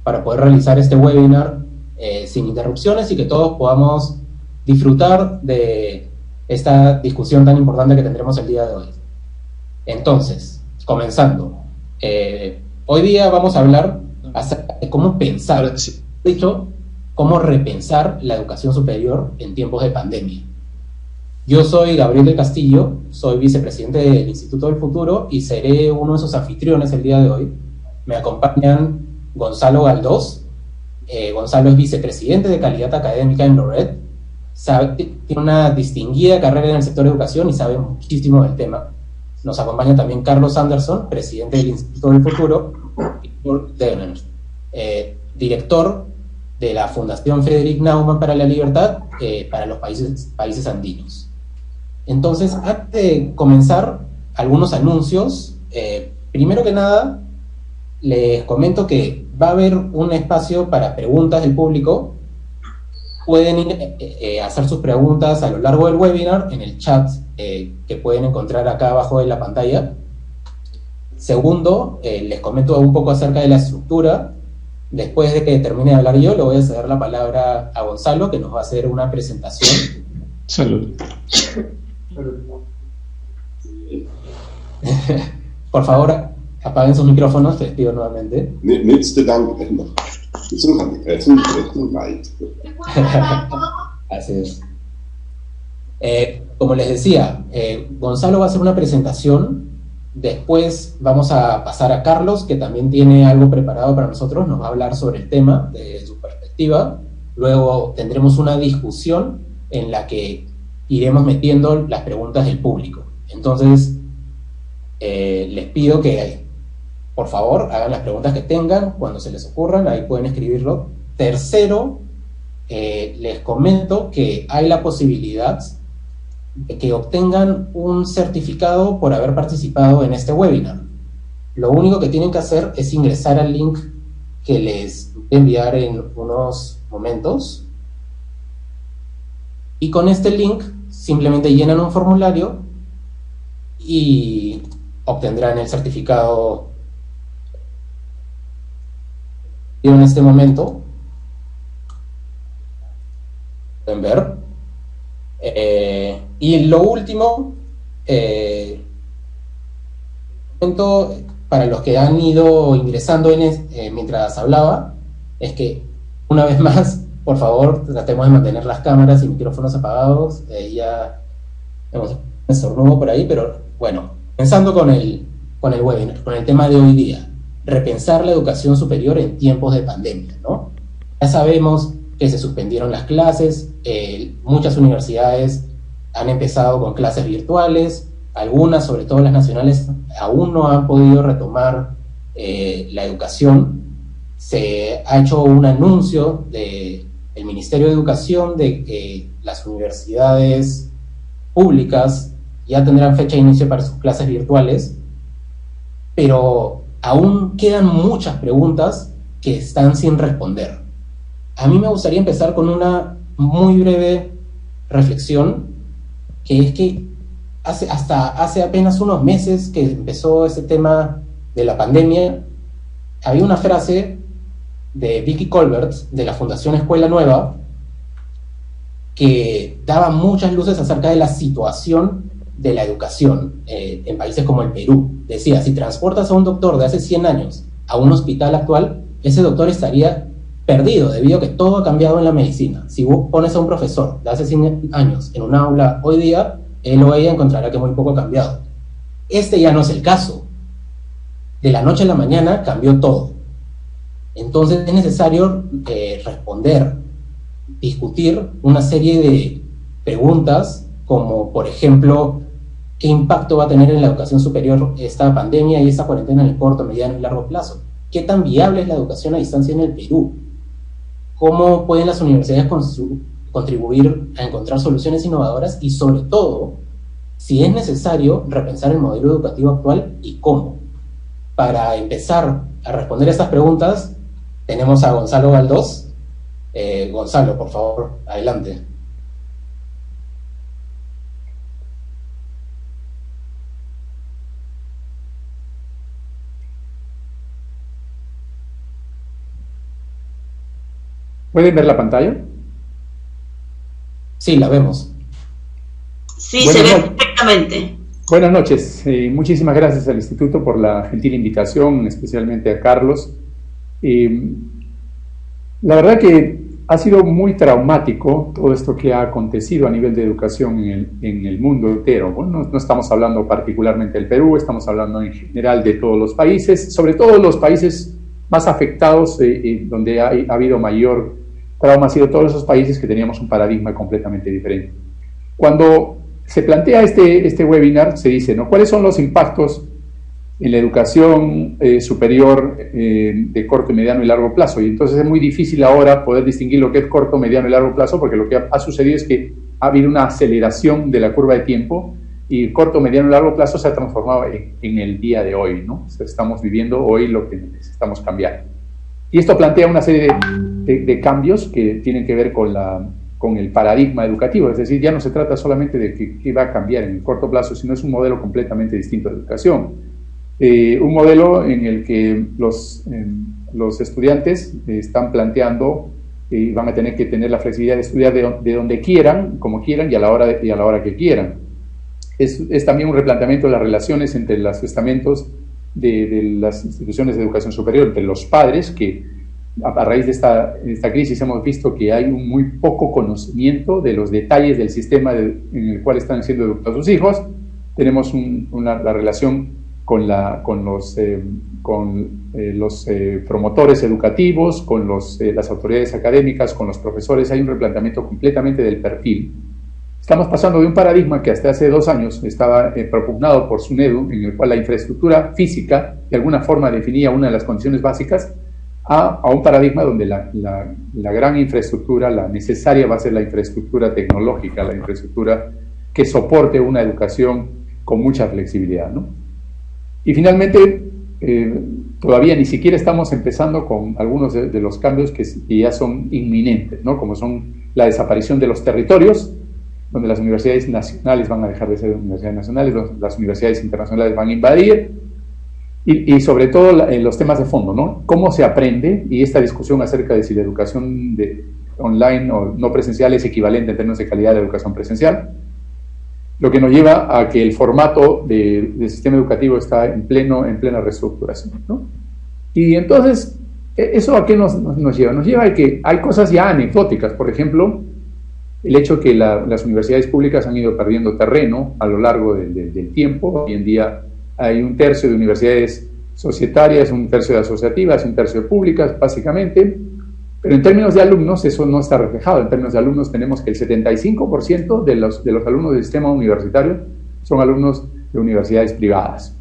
para poder realizar este webinar sin interrupciones y que todos podamos disfrutar de esta discusión tan importante que tendremos el día de hoy. Entonces, comenzando. Hoy día vamos a hablar acerca de cómo pensar, dicho, cómo repensar la educación superior en tiempos de pandemia. Yo soy Gabriel del Castillo, soy vicepresidente del Instituto del Futuro y seré uno de sus anfitriones el día de hoy. Me acompañan Gonzalo Galdós. Gonzalo es vicepresidente de calidad académica en Lored. Tiene una distinguida carrera en el sector de educación y sabe muchísimo del tema. Nos acompaña también Carlos Anderson, presidente del Instituto del Futuro, y Kurt Denner, director de la Fundación Friedrich Naumann para la Libertad para los países andinos. Entonces, antes de comenzar, algunos anuncios. Primero que nada, les comento que va a haber un espacio para preguntas del público. Pueden hacer sus preguntas a lo largo del webinar en el chat que pueden encontrar acá abajo de la pantalla. Segundo, les comento un poco acerca de la estructura. Después de que termine de hablar yo, le voy a ceder la palabra a Gonzalo, que nos va a hacer una presentación. Salud. Por favor, apaguen sus micrófonos, te les pido nuevamente. Así es. Como les decía, Gonzalo va a hacer una presentación. Después vamos a pasar a Carlos, que también tiene algo preparado para nosotros. Nos va a hablar sobre el tema desde su perspectiva. Luego tendremos una discusión en la que iremos metiendo las preguntas del público. Entonces, les pido que, por favor, hagan las preguntas que tengan cuando se les ocurran. Ahí pueden escribirlo. Tercero, les comento que hay la posibilidad de que obtengan un certificado por haber participado en este webinar. Lo único que tienen que hacer es ingresar al link que les voy a enviar en unos momentos, y con este link simplemente llenan un formulario y obtendrán el certificado en este momento. Pueden ver. Y lo último, para los que han ido ingresando mientras hablaba, es que una vez más, por favor, tratemos de mantener las cámaras y micrófonos apagados. Ya hemos un estornudo por ahí, pero bueno, pensando con el webinar, con el tema de hoy día, repensar la educación superior en tiempos de pandemia, ¿no? Ya sabemos que se suspendieron las clases, muchas universidades han empezado con clases virtuales, algunas, sobre todo las nacionales, aún no han podido retomar la educación. Se ha hecho un anuncio del Ministerio de Educación de que las universidades públicas ya tendrán fecha de inicio para sus clases virtuales, pero aún quedan muchas preguntas que están sin responder. A mí me gustaría empezar con una muy breve reflexión, que es que hace apenas unos meses que empezó este tema de la pandemia, había una frase de Vicky Colbert, de la Fundación Escuela Nueva, que daba muchas luces acerca de la situación de la educación en países como el Perú. Decía, si transportas a un doctor de hace 100 años a un hospital actual, ese doctor estaría perdido debido a que todo ha cambiado en la medicina. Si vos pones a un profesor de hace 100 años en un aula hoy día, él o ella encontrará que muy poco ha cambiado. Este ya no es el caso. De la noche a la mañana cambió todo. Entonces es necesario responder, discutir una serie de preguntas, como por ejemplo, ¿qué impacto va a tener en la educación superior esta pandemia y esta cuarentena en el corto, mediano y largo plazo? ¿Qué tan viable es la educación a distancia en el Perú? ¿Cómo pueden las universidades contribuir a encontrar soluciones innovadoras? Y sobre todo, si es necesario repensar el modelo educativo actual y cómo. Para empezar a responder estas preguntas, tenemos a Gonzalo Galdós. Gonzalo, por favor, adelante. ¿Pueden ver la pantalla? Sí, la vemos. Sí, se ve perfectamente. Buenas noches. Muchísimas gracias al Instituto por la gentil invitación, especialmente a Carlos. La verdad que ha sido muy traumático todo esto que ha acontecido a nivel de educación en el mundo entero. Bueno, no estamos hablando particularmente del Perú, estamos hablando en general de todos los países, sobre todo los países más afectados, donde ha habido mayor trauma, han sido todos esos países que teníamos un paradigma completamente diferente. Cuando se plantea este webinar, se dice, ¿no?, ¿cuáles son los impactos en la educación superior de corto, mediano y largo plazo? Y entonces es muy difícil ahora poder distinguir lo que es corto, mediano y largo plazo, porque lo que ha sucedido es que ha habido una aceleración de la curva de tiempo y corto, mediano y largo plazo se ha transformado en el día de hoy, ¿no? O sea, estamos viviendo hoy lo que necesitamos cambiar. Y esto plantea una serie de cambios que tienen que ver con el paradigma educativo, es decir, ya no se trata solamente de qué va a cambiar en el corto plazo, sino es un modelo completamente distinto de educación. Un modelo en el que los estudiantes están planteando y van a tener que tener la flexibilidad de estudiar de donde quieran, como quieran y a la hora que quieran. Es también un replanteamiento de las relaciones entre los estamentos de las instituciones de educación superior, entre los padres, que a raíz de esta crisis hemos visto que hay un muy poco conocimiento de los detalles del sistema en el cual están siendo educados sus hijos. Tenemos la relación con los promotores educativos, con las autoridades académicas, con los profesores. Hay un replanteamiento completamente del perfil. Estamos pasando de un paradigma que hasta hace 2 años estaba propugnado por SUNEDU, en el cual la infraestructura física de alguna forma definía una de las condiciones básicas, a un paradigma donde la gran infraestructura, la necesaria, va a ser la infraestructura tecnológica, la infraestructura que soporte una educación con mucha flexibilidad, ¿no? Y finalmente, todavía ni siquiera estamos empezando con algunos de los cambios que ya son inminentes, ¿no? Como son la desaparición de los territorios, donde las universidades nacionales van a dejar de ser universidades nacionales, las universidades internacionales van a invadir, y sobre todo los temas de fondo, ¿no? Cómo se aprende, y esta discusión acerca de si la educación online o no presencial es equivalente en términos de calidad de la educación presencial, lo que nos lleva a que el formato del sistema educativo está en plena reestructuración, ¿no? Y entonces, ¿eso a qué nos lleva? Nos lleva a que hay cosas ya anecdóticas. Por ejemplo, el hecho que las universidades públicas han ido perdiendo terreno a lo largo del tiempo. Hoy en día hay 1/3 de universidades societarias, 1/3 de asociativas, 1/3 de públicas, básicamente. Pero en términos de alumnos eso no está reflejado. En términos de alumnos tenemos que el 75% de los alumnos del sistema universitario son alumnos de universidades privadas.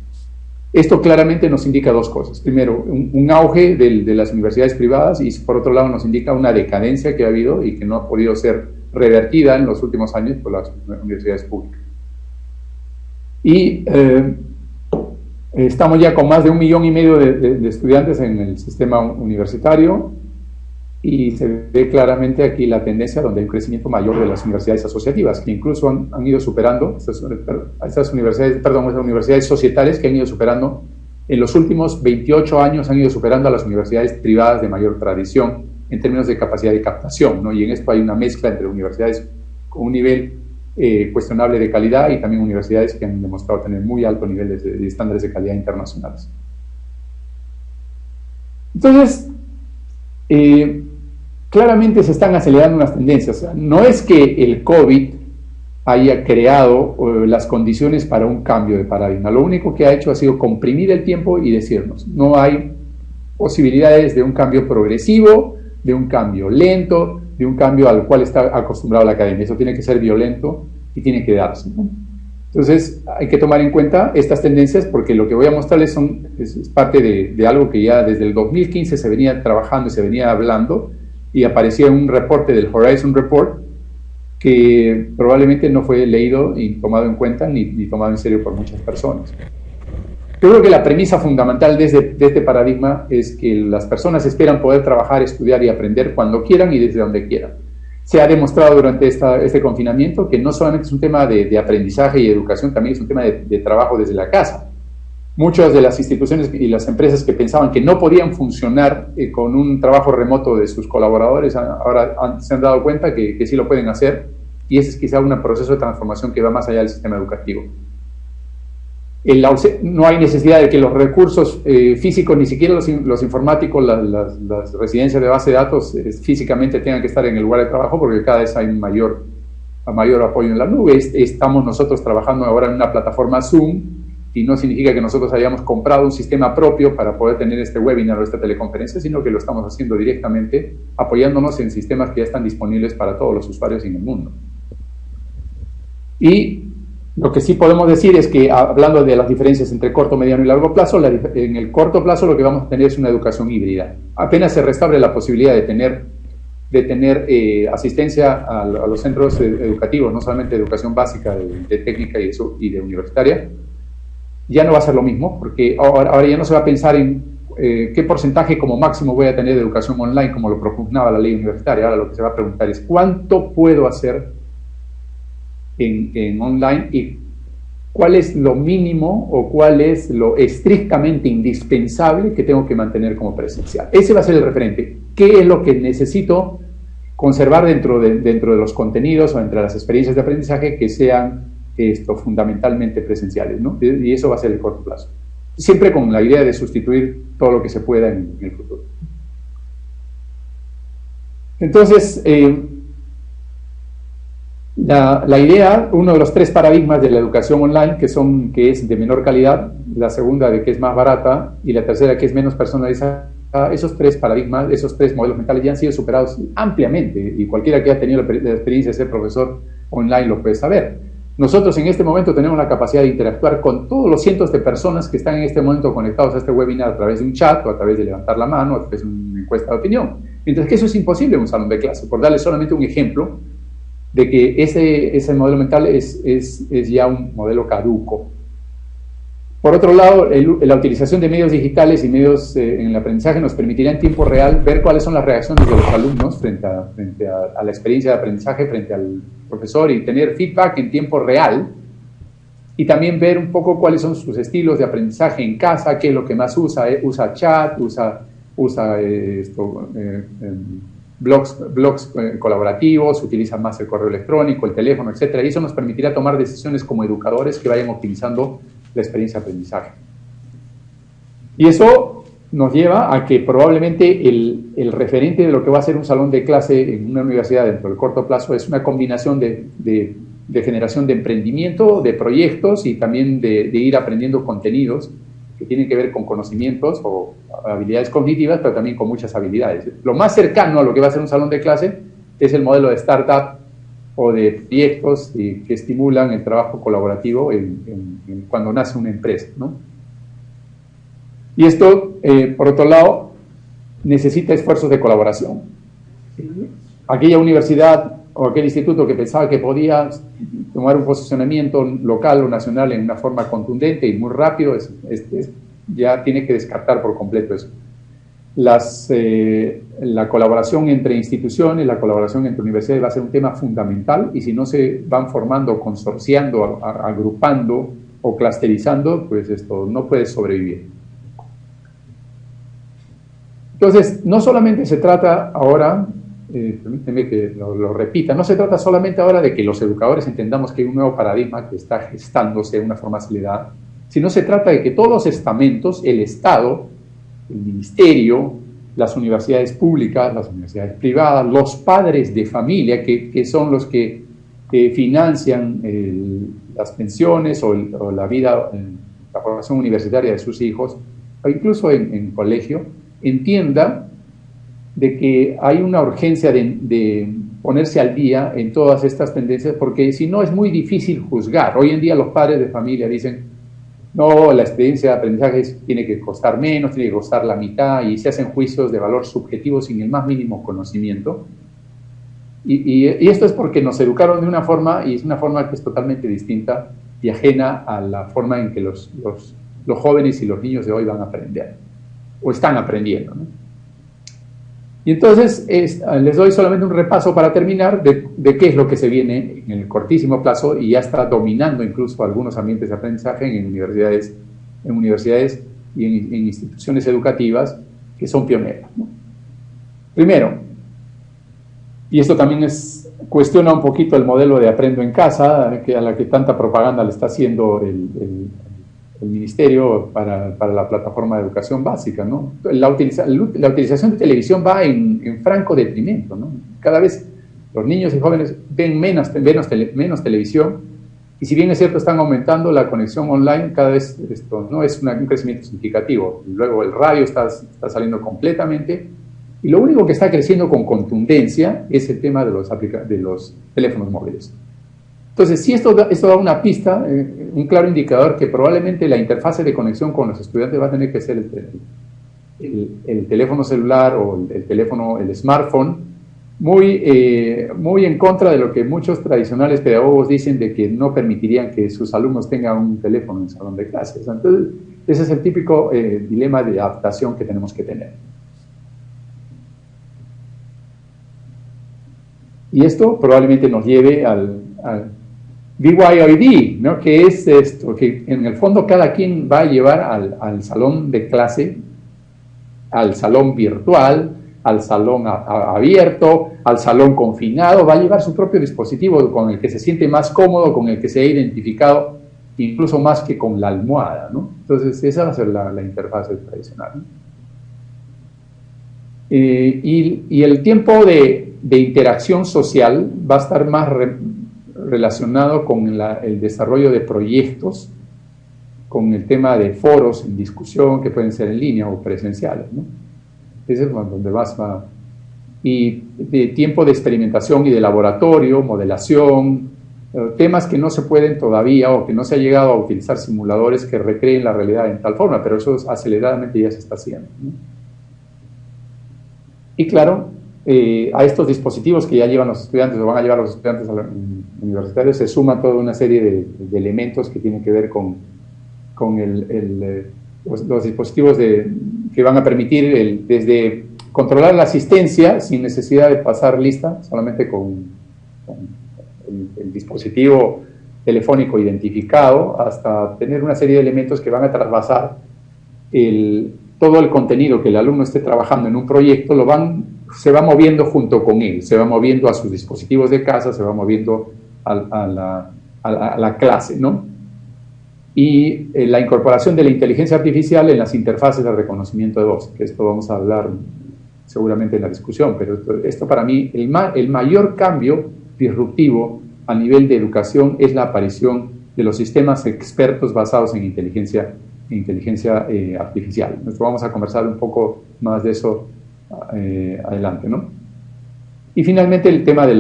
Esto claramente nos indica 2 cosas. Primero, un auge de las universidades privadas, y por otro lado nos indica una decadencia que ha habido y que no ha podido ser revertida en los últimos años por las universidades públicas. Y estamos ya con más de 1,5 millones de estudiantes en el sistema universitario, y se ve claramente aquí la tendencia donde hay un crecimiento mayor de las universidades asociativas, que incluso han ido superando, estas universidades societales que han ido superando, en los últimos 28 años han ido superando a las universidades privadas de mayor tradición en términos de capacidad de captación, ¿no? Y en esto hay una mezcla entre universidades con un nivel cuestionable de calidad y también universidades que han demostrado tener muy alto nivel de estándares de calidad internacionales. Entonces, claramente se están acelerando unas tendencias. O sea, no es que el COVID haya creado las condiciones para un cambio de paradigma. Lo único que ha hecho ha sido comprimir el tiempo y decirnos, no hay posibilidades de un cambio progresivo, de un cambio lento, de un cambio al cual está acostumbrado la academia. Eso tiene que ser violento y tiene que darse, ¿no? Entonces hay que tomar en cuenta estas tendencias, porque lo que voy a mostrarles es parte de algo que ya desde el 2015 se venía trabajando y se venía hablando, y aparecía un reporte del Horizon Report que probablemente no fue leído y tomado en cuenta ni tomado en serio por muchas personas. Yo creo que la premisa fundamental de este paradigma es que las personas esperan poder trabajar, estudiar y aprender cuando quieran y desde donde quieran. Se ha demostrado durante este confinamiento que no solamente es un tema de aprendizaje y educación, también es un tema de trabajo desde la casa. Muchas de las instituciones y las empresas que pensaban que no podían funcionar con un trabajo remoto de sus colaboradores, ahora se han dado cuenta que sí lo pueden hacer, y ese es quizá un proceso de transformación que va más allá del sistema educativo. No hay necesidad de que los recursos físicos, ni siquiera los informáticos, las residencias de base de datos físicamente tengan que estar en el lugar de trabajo, porque cada vez hay mayor apoyo en la nube. Estamos nosotros trabajando ahora en una plataforma Zoom, y no significa que nosotros hayamos comprado un sistema propio para poder tener este webinar o esta teleconferencia, sino que lo estamos haciendo directamente apoyándonos en sistemas que ya están disponibles para todos los usuarios en el mundo. Y lo que sí podemos decir es que, hablando de las diferencias entre corto, mediano y largo plazo, en el corto plazo lo que vamos a tener es una educación híbrida. Apenas se restaure la posibilidad de tener asistencia a los centros educativos, no solamente de educación básica, de técnica y de universitaria, ya no va a ser lo mismo, porque ahora ya no se va a pensar en qué porcentaje como máximo voy a tener de educación online, como lo propugnaba la ley universitaria. Ahora lo que se va a preguntar es cuánto puedo hacer en online y cuál es lo mínimo o cuál es lo estrictamente indispensable que tengo que mantener como presencial. Ese va a ser el referente. ¿Qué es lo que necesito conservar dentro de los contenidos o entre las experiencias de aprendizaje que sean fundamentalmente presenciales, ¿no? Y eso va a ser el corto plazo. Siempre con la idea de sustituir todo lo que se pueda en el futuro. Entonces, la idea, uno de los 3 paradigmas de la educación online, que es de menor calidad, la segunda de que es más barata y la tercera que es menos personalizada, esos 3 paradigmas, esos 3 modelos mentales ya han sido superados ampliamente, y cualquiera que haya tenido la experiencia de ser profesor online lo puede saber. Nosotros en este momento tenemos la capacidad de interactuar con todos los cientos de personas que están en este momento conectados a este webinar a través de un chat o a través de levantar la mano, a través de una encuesta de opinión. Mientras que eso es imposible en un salón de clase. Por darles solamente un ejemplo de que ese modelo mental es ya un modelo caduco. Por otro lado, la utilización de medios digitales y medios en el aprendizaje nos permitirá en tiempo real ver cuáles son las reacciones de los alumnos frente a la experiencia de aprendizaje, frente al profesor, y tener feedback en tiempo real, y también ver un poco cuáles son sus estilos de aprendizaje en casa, qué es lo que más usa chat, usa blogs colaborativos, utiliza más el correo electrónico, el teléfono, etc. Y eso nos permitirá tomar decisiones como educadores que vayan optimizando la experiencia de aprendizaje. Y eso nos lleva a que probablemente el referente de lo que va a ser un salón de clase en una universidad dentro del corto plazo es una combinación de generación de emprendimiento, de proyectos, y también de ir aprendiendo contenidos que tienen que ver con conocimientos o habilidades cognitivas, pero también con muchas habilidades. Lo más cercano a lo que va a ser un salón de clase es el modelo de startup o de proyectos que estimulan el trabajo colaborativo cuando nace una empresa, ¿no? Y esto, por otro lado, necesita esfuerzos de colaboración. Aquella universidad o aquel instituto que pensaba que podía tomar un posicionamiento local o nacional en una forma contundente y muy rápido, ya tiene que descartar por completo eso. La colaboración entre instituciones, la colaboración entre universidades va a ser un tema fundamental, y si no se van formando, consorciando, agrupando o clusterizando, pues esto no puede sobrevivir. Entonces, no solamente se trata ahora, permíteme que lo repita, no se trata solamente ahora de que los educadores entendamos que hay un nuevo paradigma que está gestándose de una forma acelerada, sino se trata de que todos los estamentos, el Estado, el Ministerio, las universidades públicas, las universidades privadas, los padres de familia, que son los que financian las pensiones o la vida, la formación universitaria de sus hijos, o incluso en colegio, entienda de que hay una urgencia de ponerse al día en todas estas tendencias, porque si no es muy difícil juzgar. Hoy en día los padres de familia dicen: no, la experiencia de aprendizaje tiene que costar menos, tiene que costar la mitad, y se hacen juicios de valor subjetivo sin el más mínimo conocimiento. Y esto es porque nos educaron de una forma, y es una forma que es totalmente distinta y ajena a la forma en que los jóvenes y los niños de hoy van a aprender, o están aprendiendo, ¿no? Y entonces les doy solamente un repaso para terminar de qué es lo que se viene en el cortísimo plazo, y ya está dominando incluso algunos ambientes de aprendizaje en universidades en universidades y en instituciones educativas que son pioneras, ¿no? Primero, y esto también cuestiona un poquito el modelo de aprendo en casa, a la que tanta propaganda le está haciendo el ministerio para la plataforma de educación básica, ¿no? La utilización de televisión va en franco detrimento, ¿no? Cada vez los niños y jóvenes ven menos televisión, y si bien es cierto están aumentando la conexión online, cada vez esto no es un crecimiento significativo. Luego el radio está saliendo completamente, y lo único que está creciendo con contundencia es el tema de los teléfonos móviles. Entonces, si esto da una pista, un claro indicador que probablemente la interfase de conexión con los estudiantes va a tener que ser el teléfono celular o el smartphone, muy en contra de lo que muchos tradicionales pedagogos dicen de que no permitirían que sus alumnos tengan un teléfono en el salón de clases. Entonces, ese es el típico dilema de adaptación que tenemos que tener. Y esto probablemente nos lleve al BYOD, ¿no? Que es esto, que en el fondo cada quien va a llevar al salón de clase, al salón virtual, al salón abierto, al salón confinado, va a llevar su propio dispositivo con el que se siente más cómodo, con el que se ha identificado, incluso más que con la almohada, ¿no? Entonces esa va a ser la interfaz tradicional, ¿no? Y el tiempo de interacción social va a estar más relacionado con el desarrollo de proyectos, con el tema de foros en discusión que pueden ser en línea o presenciales, ¿no? Ese es donde va. Y de tiempo de experimentación y de laboratorio, modelación, temas que no se pueden todavía o que no se ha llegado a utilizar simuladores que recreen la realidad en tal forma, pero eso aceleradamente ya se está haciendo, ¿no? Y claro, a estos dispositivos que ya llevan los estudiantes o van a llevar los estudiantes universitarios se suma toda una serie de elementos que tienen que ver con los dispositivos que van a permitir desde controlar la asistencia sin necesidad de pasar lista, solamente con el dispositivo telefónico identificado, hasta tener una serie de elementos que van a trasvasar todo el contenido que el alumno esté trabajando en un proyecto, se va moviendo junto con él, se va moviendo a sus dispositivos de casa, se va moviendo a la clase, ¿no? Y la incorporación de la inteligencia artificial en las interfaces de reconocimiento de voz, que esto vamos a hablar seguramente en la discusión, pero esto para mí, el mayor cambio disruptivo a nivel de educación es la aparición de los sistemas expertos basados en inteligencia artificial. Nosotros vamos a conversar un poco más de eso adelante, ¿no? Y finalmente el tema de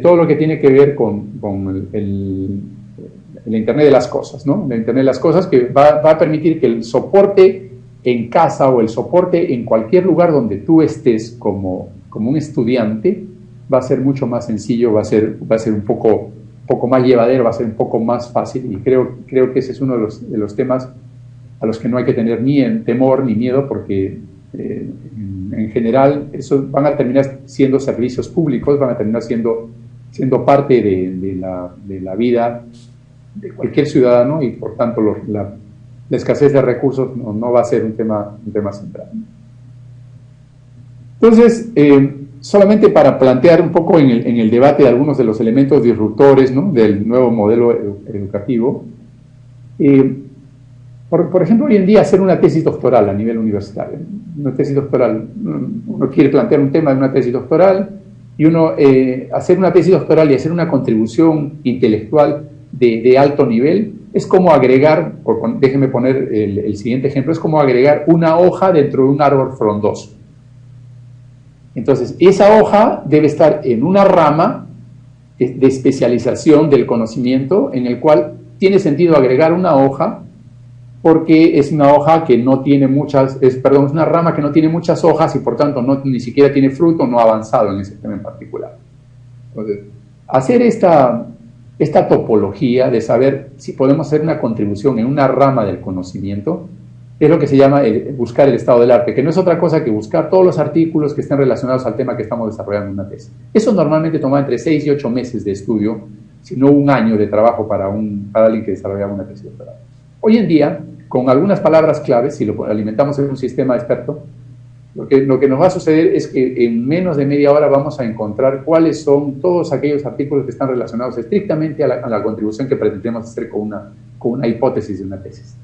todo lo que tiene que ver con el Internet de las cosas, ¿no? El Internet de las cosas que va a permitir que el soporte en casa o el soporte en cualquier lugar donde tú estés como un estudiante va a ser mucho más sencillo, va a ser un poco más llevadero, va a ser un poco más fácil, y creo que ese es uno de los temas a los que no hay que tener ni temor ni miedo, porque en general eso van a terminar siendo servicios públicos, van a terminar siendo parte de la vida de cualquier ciudadano, y por tanto la escasez de recursos no va a ser un tema central. Entonces, solamente para plantear un poco en el debate de algunos de los elementos disruptores, ¿no?, del nuevo modelo educativo, por ejemplo, hoy en día hacer una tesis doctoral a nivel universitario, una tesis doctoral, uno quiere plantear un tema de una tesis doctoral, y hacer una tesis doctoral y hacer una contribución intelectual de alto nivel es como agregar, déjenme poner el siguiente ejemplo, es como agregar una hoja dentro de un árbol frondoso. Entonces, esa hoja debe estar en una rama de especialización del conocimiento, en el cual tiene sentido agregar una hoja, porque es una hoja que no tiene es una rama que no tiene muchas hojas y por tanto ni siquiera tiene fruto, no ha avanzado en ese tema en particular. Entonces, hacer esta topología de saber si podemos hacer una contribución en una rama del conocimiento es lo que se llama buscar el estado del arte, que no es otra cosa que buscar todos los artículos que estén relacionados al tema que estamos desarrollando en una tesis. Eso normalmente toma entre 6 y 8 meses de estudio sino un año de trabajo para alguien que desarrollaba una tesis doctoral. Hoy en día, con algunas palabras claves, si lo alimentamos en un sistema experto, lo que nos va a suceder es que en menos de media hora vamos a encontrar cuáles son todos aquellos artículos que están relacionados estrictamente a la contribución que pretendemos hacer con una hipótesis de una tesis.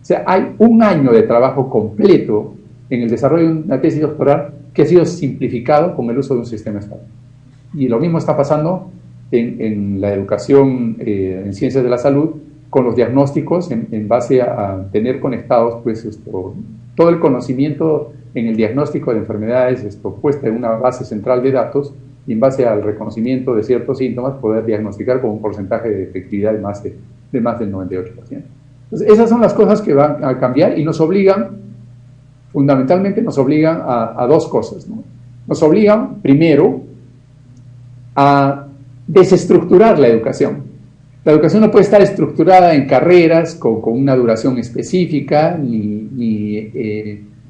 O sea, hay un año de trabajo completo en el desarrollo de una tesis doctoral que ha sido simplificado con el uso de un sistema experto. Y lo mismo está pasando en la educación en ciencias de la salud, con los diagnósticos en base a tener conectados pues, todo el conocimiento en el diagnóstico de enfermedades puesta en una base central de datos y en base al reconocimiento de ciertos síntomas poder diagnosticar con un porcentaje de efectividad de más del 98%. Entonces, esas son las cosas que van a cambiar y nos obligan, fundamentalmente nos obligan a dos cosas, ¿no? Nos obligan, primero, a desestructurar la educación. La educación no puede estar estructurada en carreras con una duración específica, ni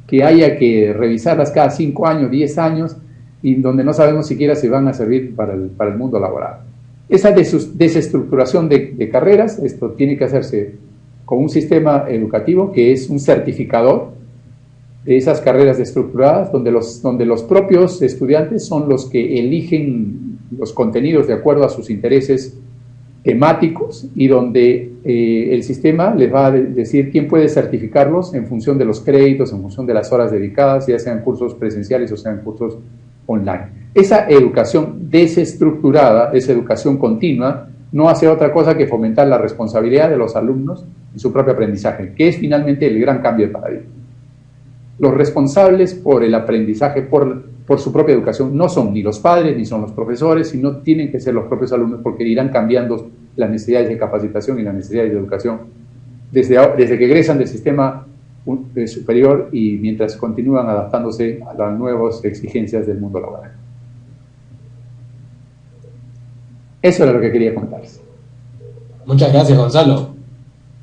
que haya que revisarlas cada 5 años, 10 años, y donde no sabemos siquiera si van a servir para el mundo laboral. Esa desestructuración de carreras, esto tiene que hacerse con un sistema educativo que es un certificador de esas carreras desestructuradas, donde los propios estudiantes son los que eligen los contenidos de acuerdo a sus intereses temáticos y donde el sistema les va a decir quién puede certificarlos en función de los créditos, en función de las horas dedicadas, ya sean cursos presenciales o sean cursos online. Esa educación desestructurada, esa educación continua, no hace otra cosa que fomentar la responsabilidad de los alumnos en su propio aprendizaje, que es finalmente el gran cambio de paradigma. Los responsables por el aprendizaje, por su propia educación, no son ni los padres ni son los profesores, sino tienen que ser los propios alumnos, porque irán cambiando las necesidades de capacitación y las necesidades de educación desde que egresan del sistema superior y mientras continúan adaptándose a las nuevas exigencias del mundo laboral. Eso era lo que quería contarles. Muchas gracias, Gonzalo.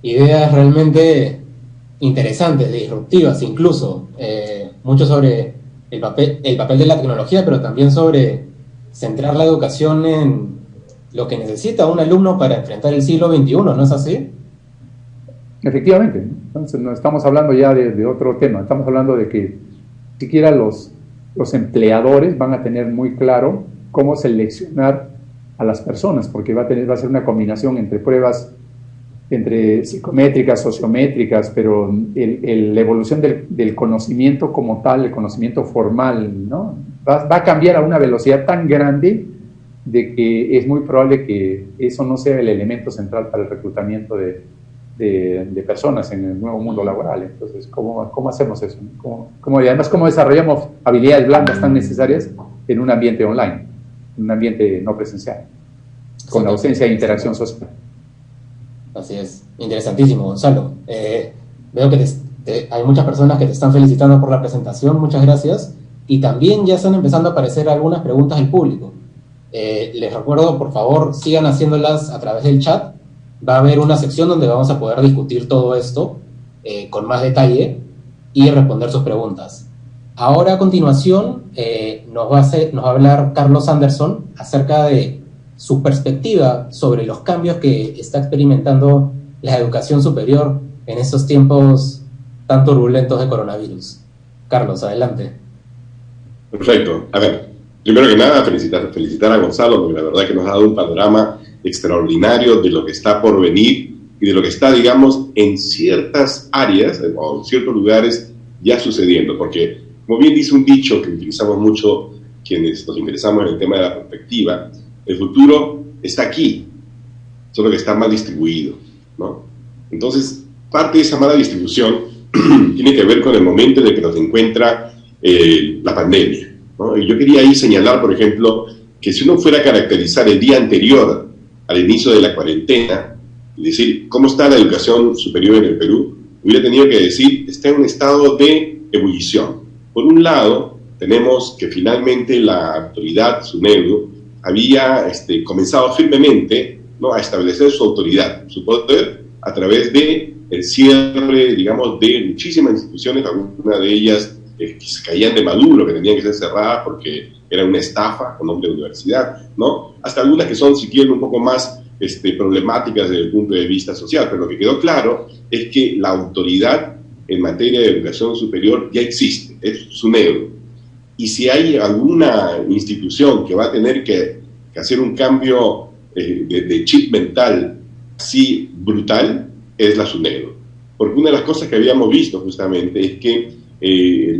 Ideas realmente interesantes, disruptivas incluso, mucho sobre el papel de la tecnología, pero también sobre centrar la educación en lo que necesita un alumno para enfrentar el siglo XXI, ¿no es así? Efectivamente. Entonces no estamos hablando ya de otro tema, estamos hablando de que siquiera los empleadores van a tener muy claro cómo seleccionar a las personas, porque va a ser una combinación entre pruebas entre psicométricas, sociométricas, pero la evolución del conocimiento como tal, el conocimiento formal, ¿no? Va a cambiar a una velocidad tan grande de que es muy probable que eso no sea el elemento central para el reclutamiento de personas en el nuevo mundo laboral. Entonces, ¿cómo hacemos eso? Y además, ¿cómo desarrollamos habilidades blandas tan necesarias en un ambiente online, en un ambiente no presencial, con la ausencia de interacción social? Así es, interesantísimo, Gonzalo. Veo que hay muchas personas que te están felicitando por la presentación, muchas gracias, y también ya están empezando a aparecer algunas preguntas del público. Les recuerdo, por favor, sigan haciéndolas a través del chat. Va a haber una sección donde vamos a poder discutir todo esto con más detalle y responder sus preguntas. Ahora, a continuación, nos va a hablar Carlos Anderson acerca de su perspectiva sobre los cambios que está experimentando la educación superior en estos tiempos tan turbulentos de coronavirus. Carlos, adelante. Perfecto. A ver, primero que nada, felicitar a Gonzalo, porque la verdad que nos ha dado un panorama extraordinario de lo que está por venir y de lo que está, digamos, en ciertas áreas o en ciertos lugares ya sucediendo, porque, como bien dice un dicho que utilizamos mucho quienes nos interesamos en el tema de la perspectiva, el futuro está aquí, solo que está mal distribuido, ¿no? Entonces, parte de esa mala distribución tiene que ver con el momento en el que nos encuentra la pandemia, ¿no? Y yo quería ahí señalar, por ejemplo, que si uno fuera a caracterizar el día anterior al inicio de la cuarentena, y decir cómo está la educación superior en el Perú, hubiera tenido que decir, está en un estado de ebullición. Por un lado, tenemos que finalmente la autoridad, SUNEDU, había comenzado firmemente, ¿no?, a establecer su autoridad, su poder, a través de el cierre, digamos, de muchísimas instituciones, algunas de ellas que se caían de Maduro, que tenían que ser cerradas porque era una estafa con nombre de universidad, ¿no? Hasta algunas que son, si quieren, un poco más problemáticas desde el punto de vista social, pero lo que quedó claro es que la autoridad en materia de educación superior ya existe, es SUNEDU. Y si hay alguna institución que va a tener que hacer un cambio de chip mental así brutal, es la SUNEDU. Porque una de las cosas que habíamos visto justamente es que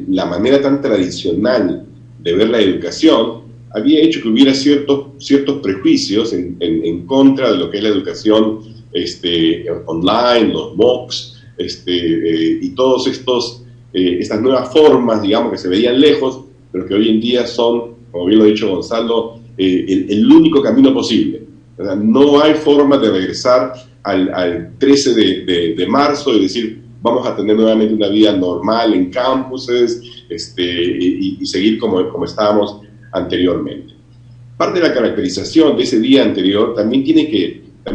la manera tan tradicional de ver la educación había hecho que hubiera ciertos prejuicios en contra de lo que es la educación online, los MOOCs, y todos estas nuevas formas, digamos, que se veían lejos, pero que hoy en día son, como bien lo ha dicho Gonzalo, el único camino posible. O sea, no hay forma de regresar al 13 de marzo y decir, vamos a tener nuevamente una vida normal en campuses y seguir como estábamos anteriormente. Parte de la caracterización de ese día anterior también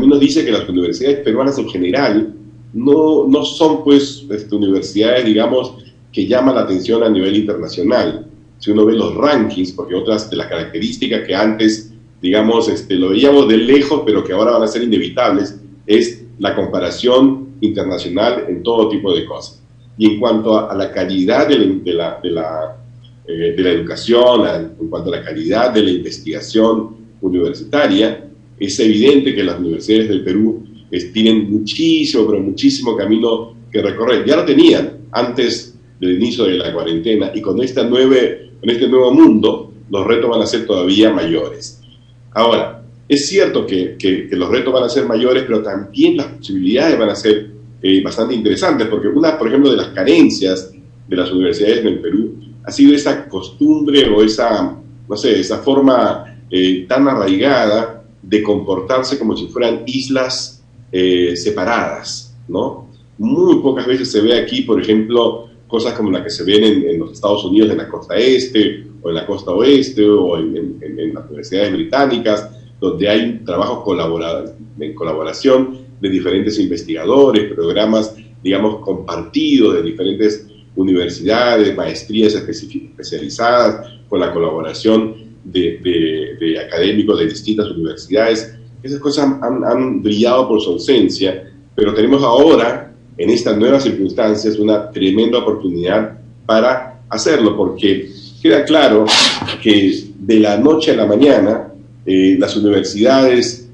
nos dice que las universidades peruanas en general no son pues universidades, digamos, que llaman la atención a nivel internacional. Si uno ve los rankings, porque otras de las características que antes, digamos, lo veíamos de lejos, pero que ahora van a ser inevitables, es la comparación internacional en todo tipo de cosas. Y en cuanto a la calidad de la educación, en cuanto a la calidad de la investigación universitaria, es evidente que las universidades del Perú tienen muchísimo, pero muchísimo camino que recorrer. Ya lo tenían antes del inicio de la cuarentena, y con este nuevo mundo, los retos van a ser todavía mayores. Ahora, es cierto que los retos van a ser mayores, pero también las posibilidades van a ser bastante interesantes, porque una, por ejemplo, de las carencias de las universidades en el Perú ha sido esa costumbre o esa forma tan arraigada de comportarse como si fueran islas separadas, ¿no? Muy pocas veces se ve aquí, por ejemplo, cosas como las que se ven en los Estados Unidos, en la costa este, o en la costa oeste, o en las universidades británicas, donde hay trabajos en colaboración de diferentes investigadores, programas, digamos, compartidos de diferentes universidades, maestrías especializadas, con la colaboración de académicos de distintas universidades. Esas cosas han brillado por su ausencia, pero tenemos ahora, en estas nuevas circunstancias, una tremenda oportunidad para hacerlo, porque queda claro que de la noche a la mañana las universidades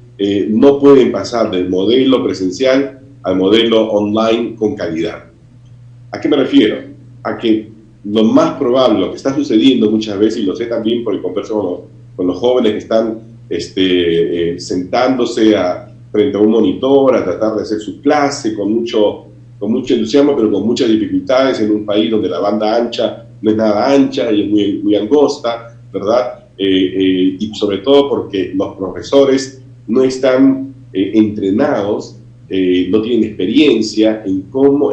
no pueden pasar del modelo presencial al modelo online con calidad. ¿A qué me refiero? A que lo más probable, lo que está sucediendo muchas veces, y lo sé también porque converso con los jóvenes que están sentándose frente a un monitor a tratar de hacer su clase con mucho entusiasmo, pero con muchas dificultades en un país donde la banda ancha no es nada ancha y es muy, muy angosta, ¿verdad? Y sobre todo porque los profesores no están entrenados, no tienen experiencia en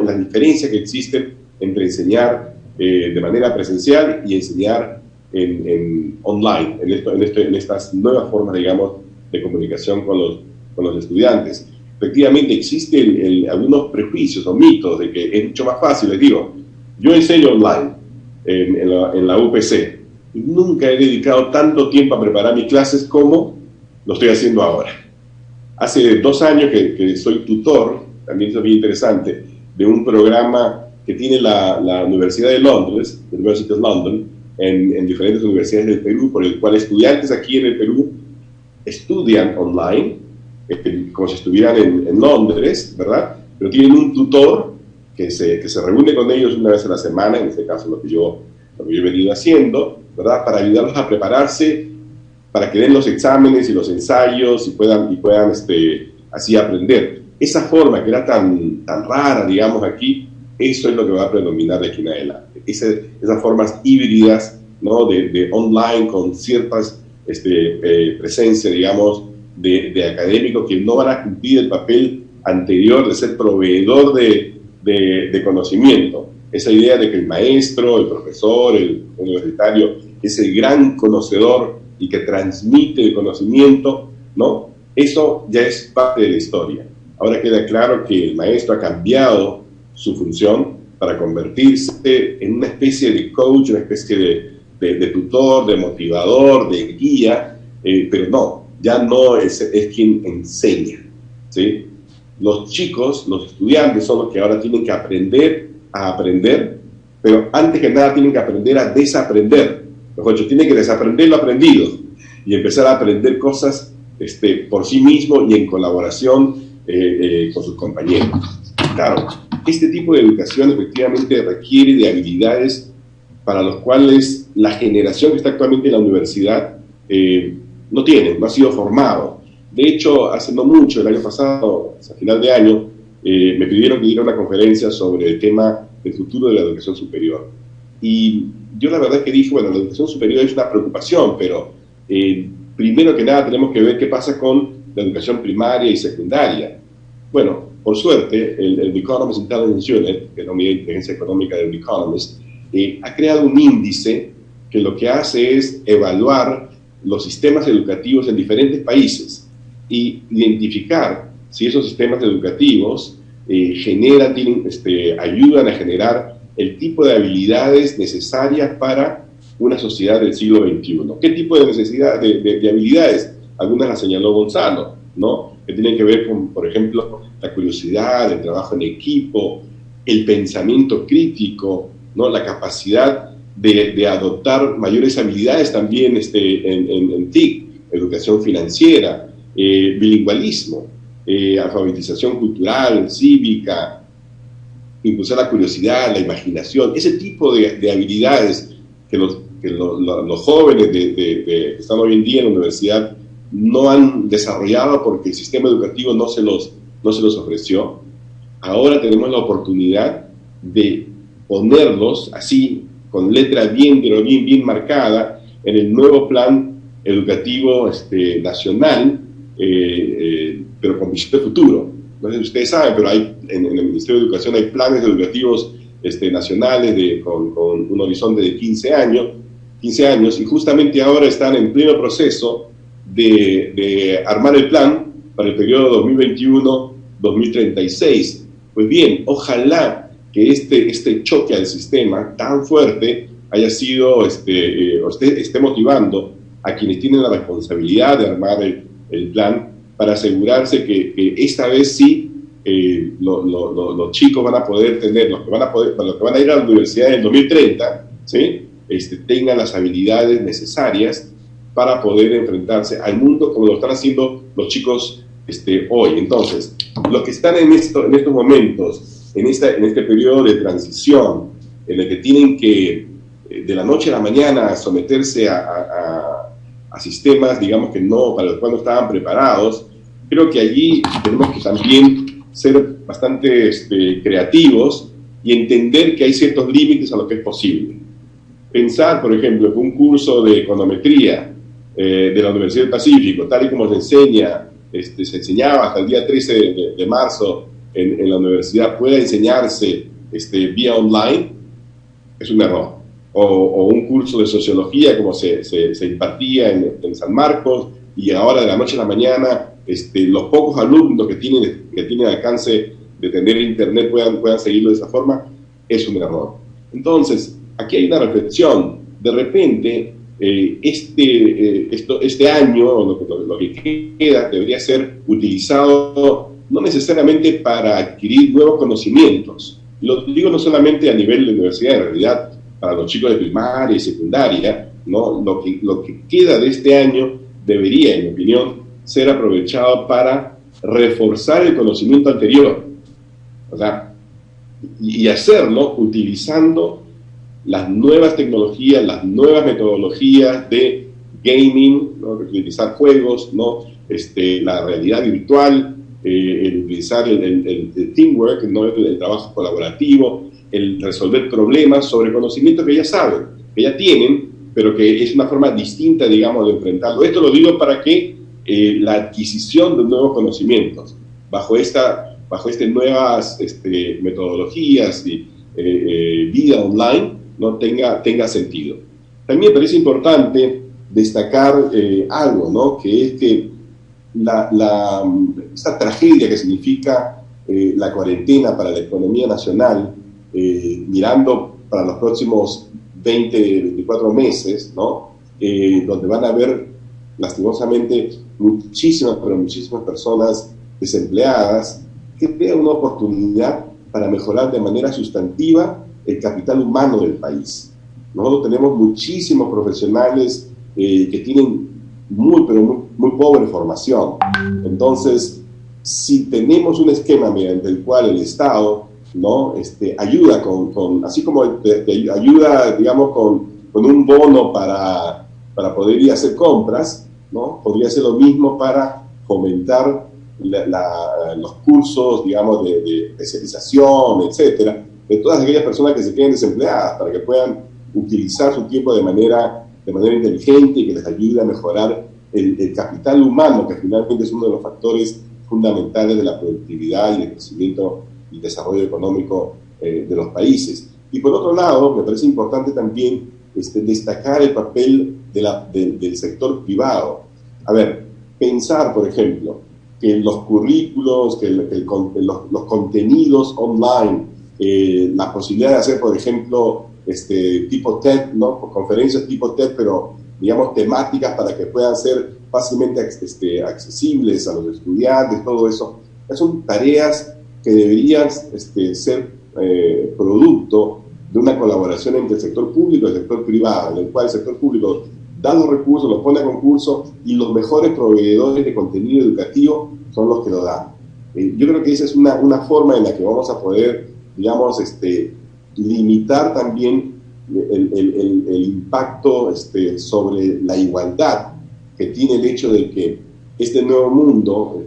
las diferencias que existen entre enseñar de manera presencial y enseñar en online, en estas nuevas formas, digamos, de comunicación con los estudiantes. Efectivamente, existen algunos prejuicios o mitos de que es mucho más fácil. Les digo, yo enseño online en la UPC y nunca he dedicado tanto tiempo a preparar mis clases como lo estoy haciendo ahora. Hace 2 años que soy tutor, también es bien interesante, de un programa que tiene la Universidad de Londres, la University of London, en diferentes universidades del Perú, por el cual estudiantes aquí en el Perú estudian online, como si estuvieran en Londres, ¿verdad? Pero tienen un tutor que se reúne con ellos una vez a la semana, en este caso lo que yo he venido haciendo, ¿verdad? Para ayudarlos a prepararse, para que den los exámenes y los ensayos y puedan así aprender. Esa forma que era tan rara, digamos, aquí, eso es lo que va a predominar de aquí en adelante. Esas formas híbridas, ¿no? de online con ciertas presencia, digamos, de académicos que no van a cumplir el papel anterior de ser proveedor de conocimiento. Esa idea de que el maestro, el profesor, el universitario es el gran conocedor y que transmite el conocimiento, ¿no? Eso ya es parte de la historia. Ahora queda claro que el maestro ha cambiado su función para convertirse en una especie de coach, una especie de tutor, de motivador, de guía, pero no, ya no es quien enseña, ¿sí? Los chicos, los estudiantes son los que ahora tienen que aprender a aprender, pero antes que nada tienen que aprender a desaprender. Mejor dicho, tienen que desaprender lo aprendido y empezar a aprender cosas por sí mismo y en colaboración con sus compañeros. Claro, este tipo de educación efectivamente requiere de habilidades para los cuales la generación que está actualmente en la universidad no ha sido formado. De hecho, hace no mucho, el año pasado, a final de año, me pidieron que diera una conferencia sobre el tema del futuro de la educación superior. Y yo la verdad que dije, bueno, la educación superior es una preocupación, pero primero que nada tenemos que ver qué pasa con la educación primaria y secundaria. Bueno, por suerte, el Economist Intelligence Unit, que es la unidad de inteligencia económica del Economist, ha creado un índice que lo que hace es evaluar los sistemas educativos en diferentes países y identificar si esos sistemas educativos ayudan a generar el tipo de habilidades necesarias para una sociedad del siglo XXI. ¿Qué tipo de necesidad de habilidades? Algunas las señaló Gonzalo, ¿no? Que tienen que ver con, por ejemplo, la curiosidad, el trabajo en equipo, el pensamiento crítico, ¿no? La capacidad de adoptar mayores habilidades también en TIC, educación financiera, bilingüismo, alfabetización cultural, cívica, impulsar la curiosidad, la imaginación, ese tipo de habilidades que los jóvenes que están hoy en día en la universidad no han desarrollado porque el sistema educativo no se los ofreció. Ahora tenemos la oportunidad de ponerlos así, con letra bien marcada, en el nuevo plan educativo nacional, pero con visión de futuro. No sé si ustedes saben, pero en el Ministerio de Educación hay planes educativos nacionales con un horizonte de 15 años, y justamente ahora están en pleno proceso de armar el plan para el periodo 2021-2036. Pues bien, ojalá que este choque al sistema tan fuerte haya sido, esté motivando a quienes tienen la responsabilidad de armar el plan para asegurarse que esta vez sí los chicos van a poder tener, los que van a ir a la universidad en el 2030, ¿sí? Tengan las habilidades necesarias para poder enfrentarse al mundo como lo están haciendo los chicos hoy. Entonces, los que están en estos momentos, en este periodo de transición, en el que tienen que, de la noche a la mañana, someterse a sistemas, digamos, para los cuales no estaban preparados, creo que allí tenemos que también ser bastante creativos y entender que hay ciertos límites a lo que es posible. Pensar, por ejemplo, que un curso de econometría de la Universidad del Pacífico, tal y como se enseñaba hasta el día 13 de marzo en la universidad, pueda enseñarse vía online, es un error. O un curso de sociología como se impartía en San Marcos, y ahora de la noche a la mañana los pocos alumnos que tienen alcance de tener internet puedan seguirlo de esa forma, es un error. Entonces, aquí hay una reflexión. De repente, este año, lo que queda, debería ser utilizado no necesariamente para adquirir nuevos conocimientos. Lo digo no solamente a nivel de universidad, en realidad, para los chicos de primaria y secundaria, ¿no? Lo que queda de este año debería, en mi opinión, ser aprovechado para reforzar el conocimiento anterior. O sea, y hacerlo utilizando las nuevas tecnologías, las nuevas metodologías de gaming, ¿no? Utilizar juegos, ¿no? La realidad virtual, el utilizar el teamwork, ¿no? El trabajo colaborativo, el resolver problemas sobre conocimientos que ya saben, que ya tienen, pero que es una forma distinta, digamos, de enfrentarlo. Esto lo digo para que la adquisición de nuevos conocimientos bajo estas nuevas metodologías y vida online, no tenga sentido. También me parece importante destacar algo, ¿no? Que es que esta tragedia que significa la cuarentena para la economía nacional mirando para los próximos 20, 24 meses, ¿no? Donde van a haber lastimosamente muchísimas, pero muchísimas personas desempleadas, que crea una oportunidad para mejorar de manera sustantiva el capital humano del país. Nosotros tenemos muchísimos profesionales que tienen muy pobre formación. Entonces, si tenemos un esquema mediante el cual el Estado, ¿no? Ayuda así como te ayuda, digamos, con un bono para poder ir a hacer compras, ¿no? Podría ser lo mismo para fomentar los cursos, digamos, de especialización, etcétera, de todas aquellas personas que se queden desempleadas, para que puedan utilizar su tiempo de manera inteligente y que les ayude a mejorar el capital humano, que finalmente es uno de los factores fundamentales de la productividad y del crecimiento y desarrollo económico de los países. Y por otro lado, me parece importante también destacar el papel del sector privado. A ver, pensar, por ejemplo, que los currículos, que los contenidos online, la posibilidad de hacer, por ejemplo, tipo TED, ¿no? Conferencias tipo TED, pero digamos temáticas para que puedan ser fácilmente accesibles a los estudiantes, todo eso, son tareas que deberían ser producto de una colaboración entre el sector público y el sector privado, en el cual el sector público da los recursos, los pone a concurso y los mejores proveedores de contenido educativo son los que lo dan. Yo creo que esa es una forma en la que vamos a poder, digamos, limitar también el impacto sobre la igualdad que tiene el hecho de que este nuevo mundo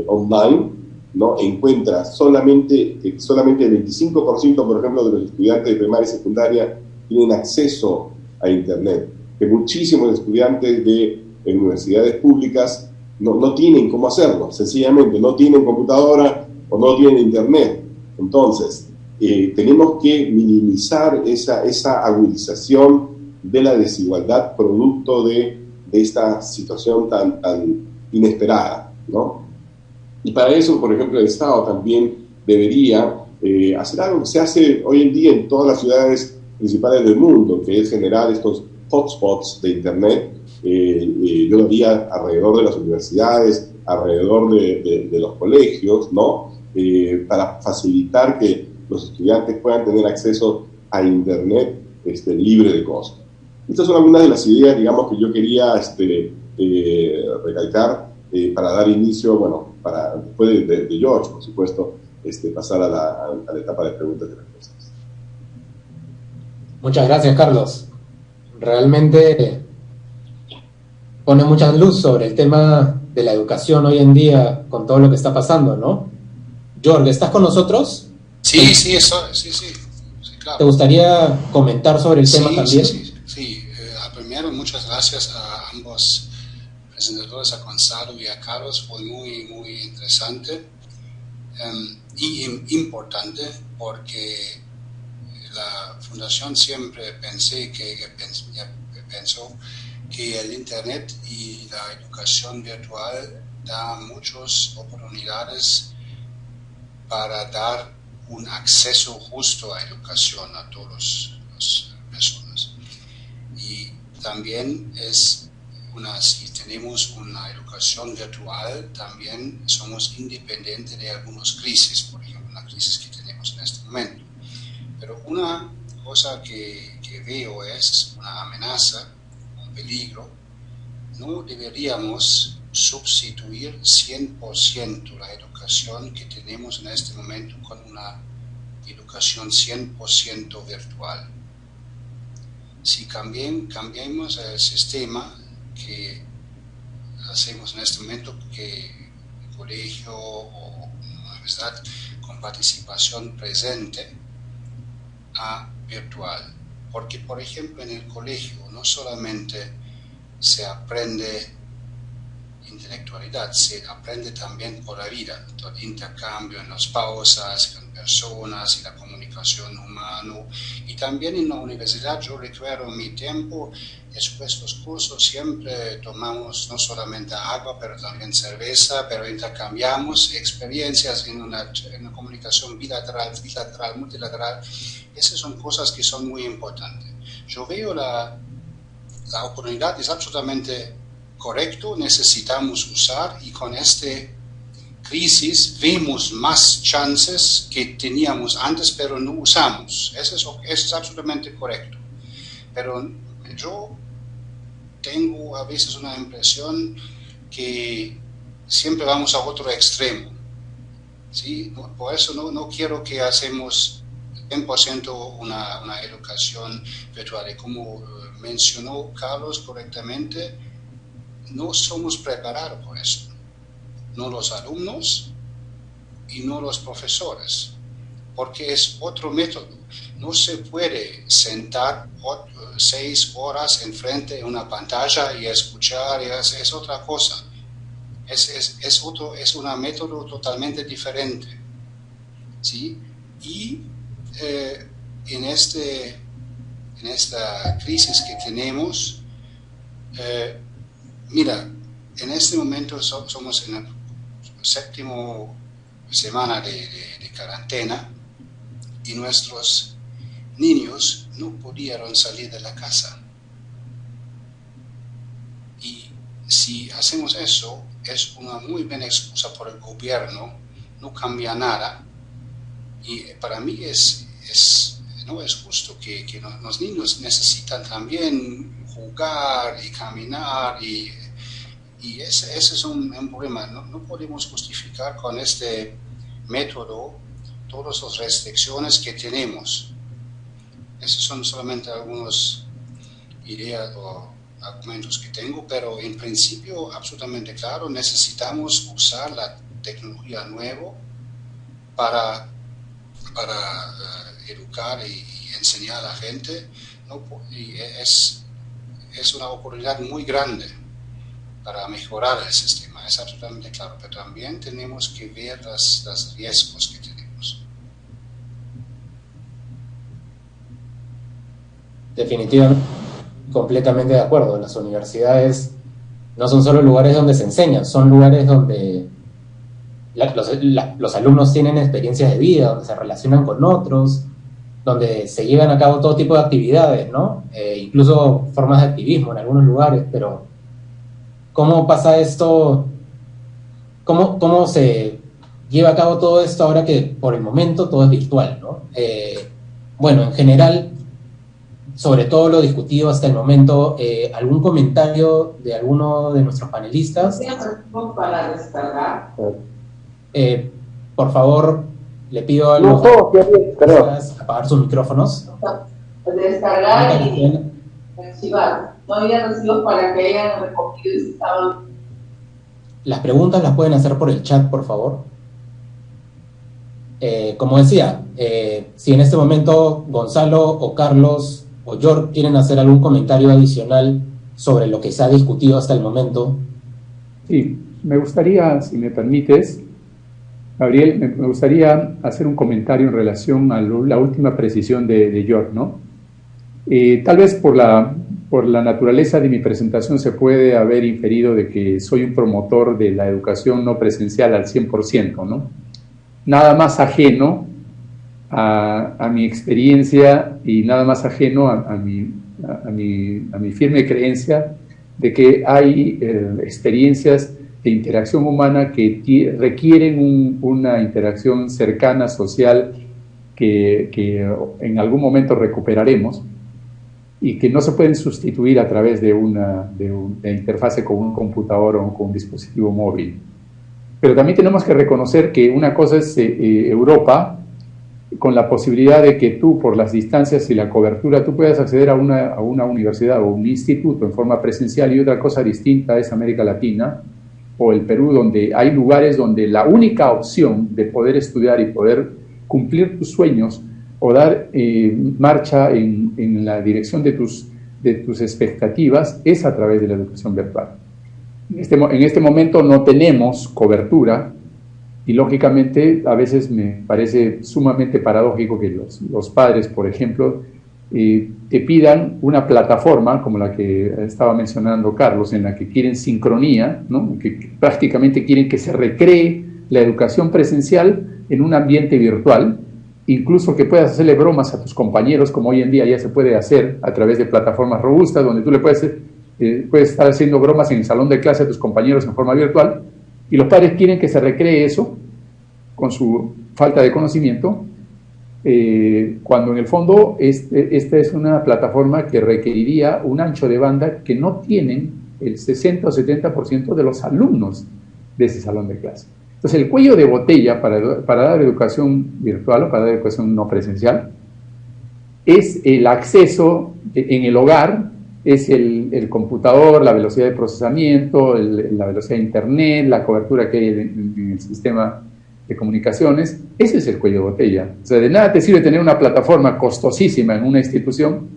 online, ¿no? Encuentra solamente el 25%, por ejemplo, de los estudiantes de primaria y secundaria tienen acceso a Internet, que muchísimos estudiantes de universidades públicas no tienen cómo hacerlo, sencillamente no tienen computadora o no tienen Internet. Entonces, tenemos que minimizar esa agudización de la desigualdad producto de esta situación tan inesperada, ¿no? Y para eso, por ejemplo, el Estado también debería hacer algo que se hace hoy en día en todas las ciudades principales del mundo, que es generar estos hotspots de Internet. Yo lo haría alrededor de las universidades, alrededor de los colegios, ¿no? Para facilitar que los estudiantes puedan tener acceso a Internet libre de costo. Estas son algunas de las ideas, digamos, que yo quería recalcar para dar inicio, bueno, después de George, por supuesto, pasar a la etapa de preguntas y respuestas. Muchas gracias, Carlos. Realmente pone mucha luz sobre el tema de la educación hoy en día con todo lo que está pasando, ¿no? George, ¿estás con nosotros? Sí, claro. ¿Te gustaría comentar sobre el tema también? Sí. Primero, muchas gracias a ambos presentadores, a Gonzalo y a Carlos. Fue muy, muy interesante y importante, porque la Fundación siempre pensó que el Internet y la educación virtual da muchas oportunidades para dar un acceso justo a educación a todas las personas. Y también si tenemos una educación virtual, también somos independientes de algunas crisis, por ejemplo, la crisis que tenemos en este momento. Pero una cosa que veo es una amenaza, un peligro. No deberíamos sustituir 100% la educación que tenemos en este momento con una educación 100% virtual. Si cambiamos el sistema que hacemos en este momento, que el colegio o universidad con participación presente a virtual, porque por ejemplo en el colegio no solamente se aprende intelectualidad, se aprende también por la vida, todo el intercambio en las pausas, personas y la comunicación humana. Y también en la universidad yo recuerdo mi tiempo, después de los cursos siempre tomamos no solamente agua, pero también cerveza, pero intercambiamos experiencias en una comunicación bilateral, multilateral. Esas son cosas que son muy importantes. Yo veo la oportunidad es absolutamente correcto, necesitamos usar, y con esta crisis vemos más chances que teníamos antes, pero no usamos. Eso es absolutamente correcto. Pero yo tengo a veces una impresión que siempre vamos a otro extremo, ¿sí? Por eso no quiero que hacemos 100% una educación virtual. Y como mencionó Carlos correctamente, no somos preparados por eso. No los alumnos y no los profesores, porque es otro método. No se puede sentar 6 horas enfrente de una pantalla y escuchar, es otra cosa. Es un método totalmente diferente, ¿sí? Y en esta crisis que tenemos, mira, en este momento somos en la 7ª semana de cuarentena y nuestros niños no pudieron salir de la casa. Y si hacemos eso, es una muy buena excusa por el gobierno, no cambia nada. Y para mí no es justo que los niños necesitan también jugar y caminar, y ese es un problema. No podemos justificar con este método todas las restricciones que tenemos. Esos son solamente algunas ideas o argumentos que tengo, pero en principio absolutamente claro, necesitamos usar la tecnología nueva para educar y enseñar a la gente, ¿no? Y es una oportunidad muy grande para mejorar el sistema, es absolutamente claro, pero también tenemos que ver los riesgos que tenemos. Definitivamente, completamente de acuerdo. Las universidades no son solo lugares donde se enseña, son lugares donde los alumnos tienen experiencias de vida, donde se relacionan con otros, donde se llevan a cabo todo tipo de actividades, ¿no? Incluso formas de activismo en algunos lugares, pero ¿cómo pasa esto? ¿Cómo se lleva a cabo todo esto ahora que por el momento todo es virtual, ¿no? Bueno, en general, sobre todo lo discutido hasta el momento, ¿algún comentario de alguno de nuestros panelistas? Para descargar. Por favor, le pido a los panelistas apagar sus micrófonos. Descargar y archivar. No había recibos para que hayan recogido y estaban. Las preguntas las pueden hacer por el chat, por favor. Como decía, si en este momento Gonzalo o Carlos o Jörg quieren hacer algún comentario adicional sobre lo que se ha discutido hasta el momento. Sí, me gustaría, si me permites, Gabriel, me gustaría hacer un comentario en relación a la última precisión de Jörg, ¿no? Tal vez por la naturaleza de mi presentación se puede haber inferido de que soy un promotor de la educación no presencial al 100%, ¿no? Nada más ajeno a mi experiencia y nada más ajeno a mi firme creencia de que hay experiencias de interacción humana que requieren una interacción cercana, social, que en algún momento recuperaremos y que no se pueden sustituir a través de una interfase con un computador o con un dispositivo móvil. Pero también tenemos que reconocer que una cosa es Europa, con la posibilidad de que tú, por las distancias y la cobertura, tú puedas acceder a una universidad o un instituto en forma presencial, y otra cosa distinta es América Latina o el Perú, donde hay lugares donde la única opción de poder estudiar y poder cumplir tus sueños o dar marcha en la dirección de tus expectativas es a través de la educación virtual. En este momento no tenemos cobertura Y lógicamente a veces me parece sumamente paradójico que los padres, por ejemplo, te pidan una plataforma como la que estaba mencionando Carlos, en la que quieren sincronía, ¿no? Que prácticamente quieren que se recree la educación presencial en un ambiente virtual, incluso que puedas hacerle bromas a tus compañeros, como hoy en día ya se puede hacer a través de plataformas robustas, donde tú le puedes estar haciendo bromas en el salón de clase a tus compañeros en forma virtual, y los padres quieren que se recree eso con su falta de conocimiento, cuando en el fondo esta es una plataforma que requeriría un ancho de banda que no tienen el 60 o 70% de los alumnos de ese salón de clase. Entonces el cuello de botella para dar educación virtual o para dar educación no presencial es el acceso en el hogar, es el computador, la velocidad de procesamiento, la velocidad de internet, la cobertura que hay en el sistema de comunicaciones. Ese es el cuello de botella. O sea, de nada te sirve tener una plataforma costosísima en una institución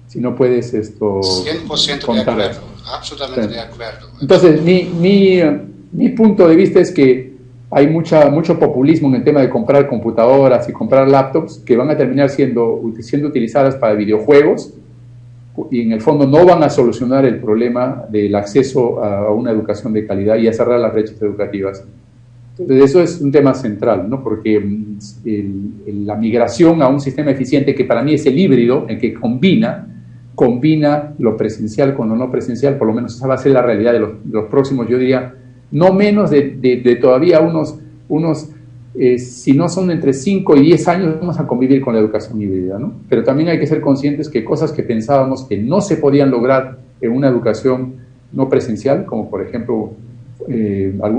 si no puedes 100% de acuerdo, absolutamente de acuerdo. Entonces, mi punto de vista es que hay mucho populismo en el tema de comprar computadoras y comprar laptops que van a terminar siendo utilizadas para videojuegos, y en el fondo no van a solucionar el problema del acceso a una educación de calidad y a cerrar las brechas educativas. Entonces eso es un tema central, ¿no? Porque la migración a un sistema eficiente, que para mí es el híbrido, en que combina lo presencial con lo no presencial, por lo menos esa va a ser la realidad de los próximos, yo diría, no menos de todavía si no son entre 5 y 10 años, vamos a convivir con la educación híbrida, ¿no? Pero también hay que ser conscientes que cosas que pensábamos que no se podían lograr en una educación no presencial, como por ejemplo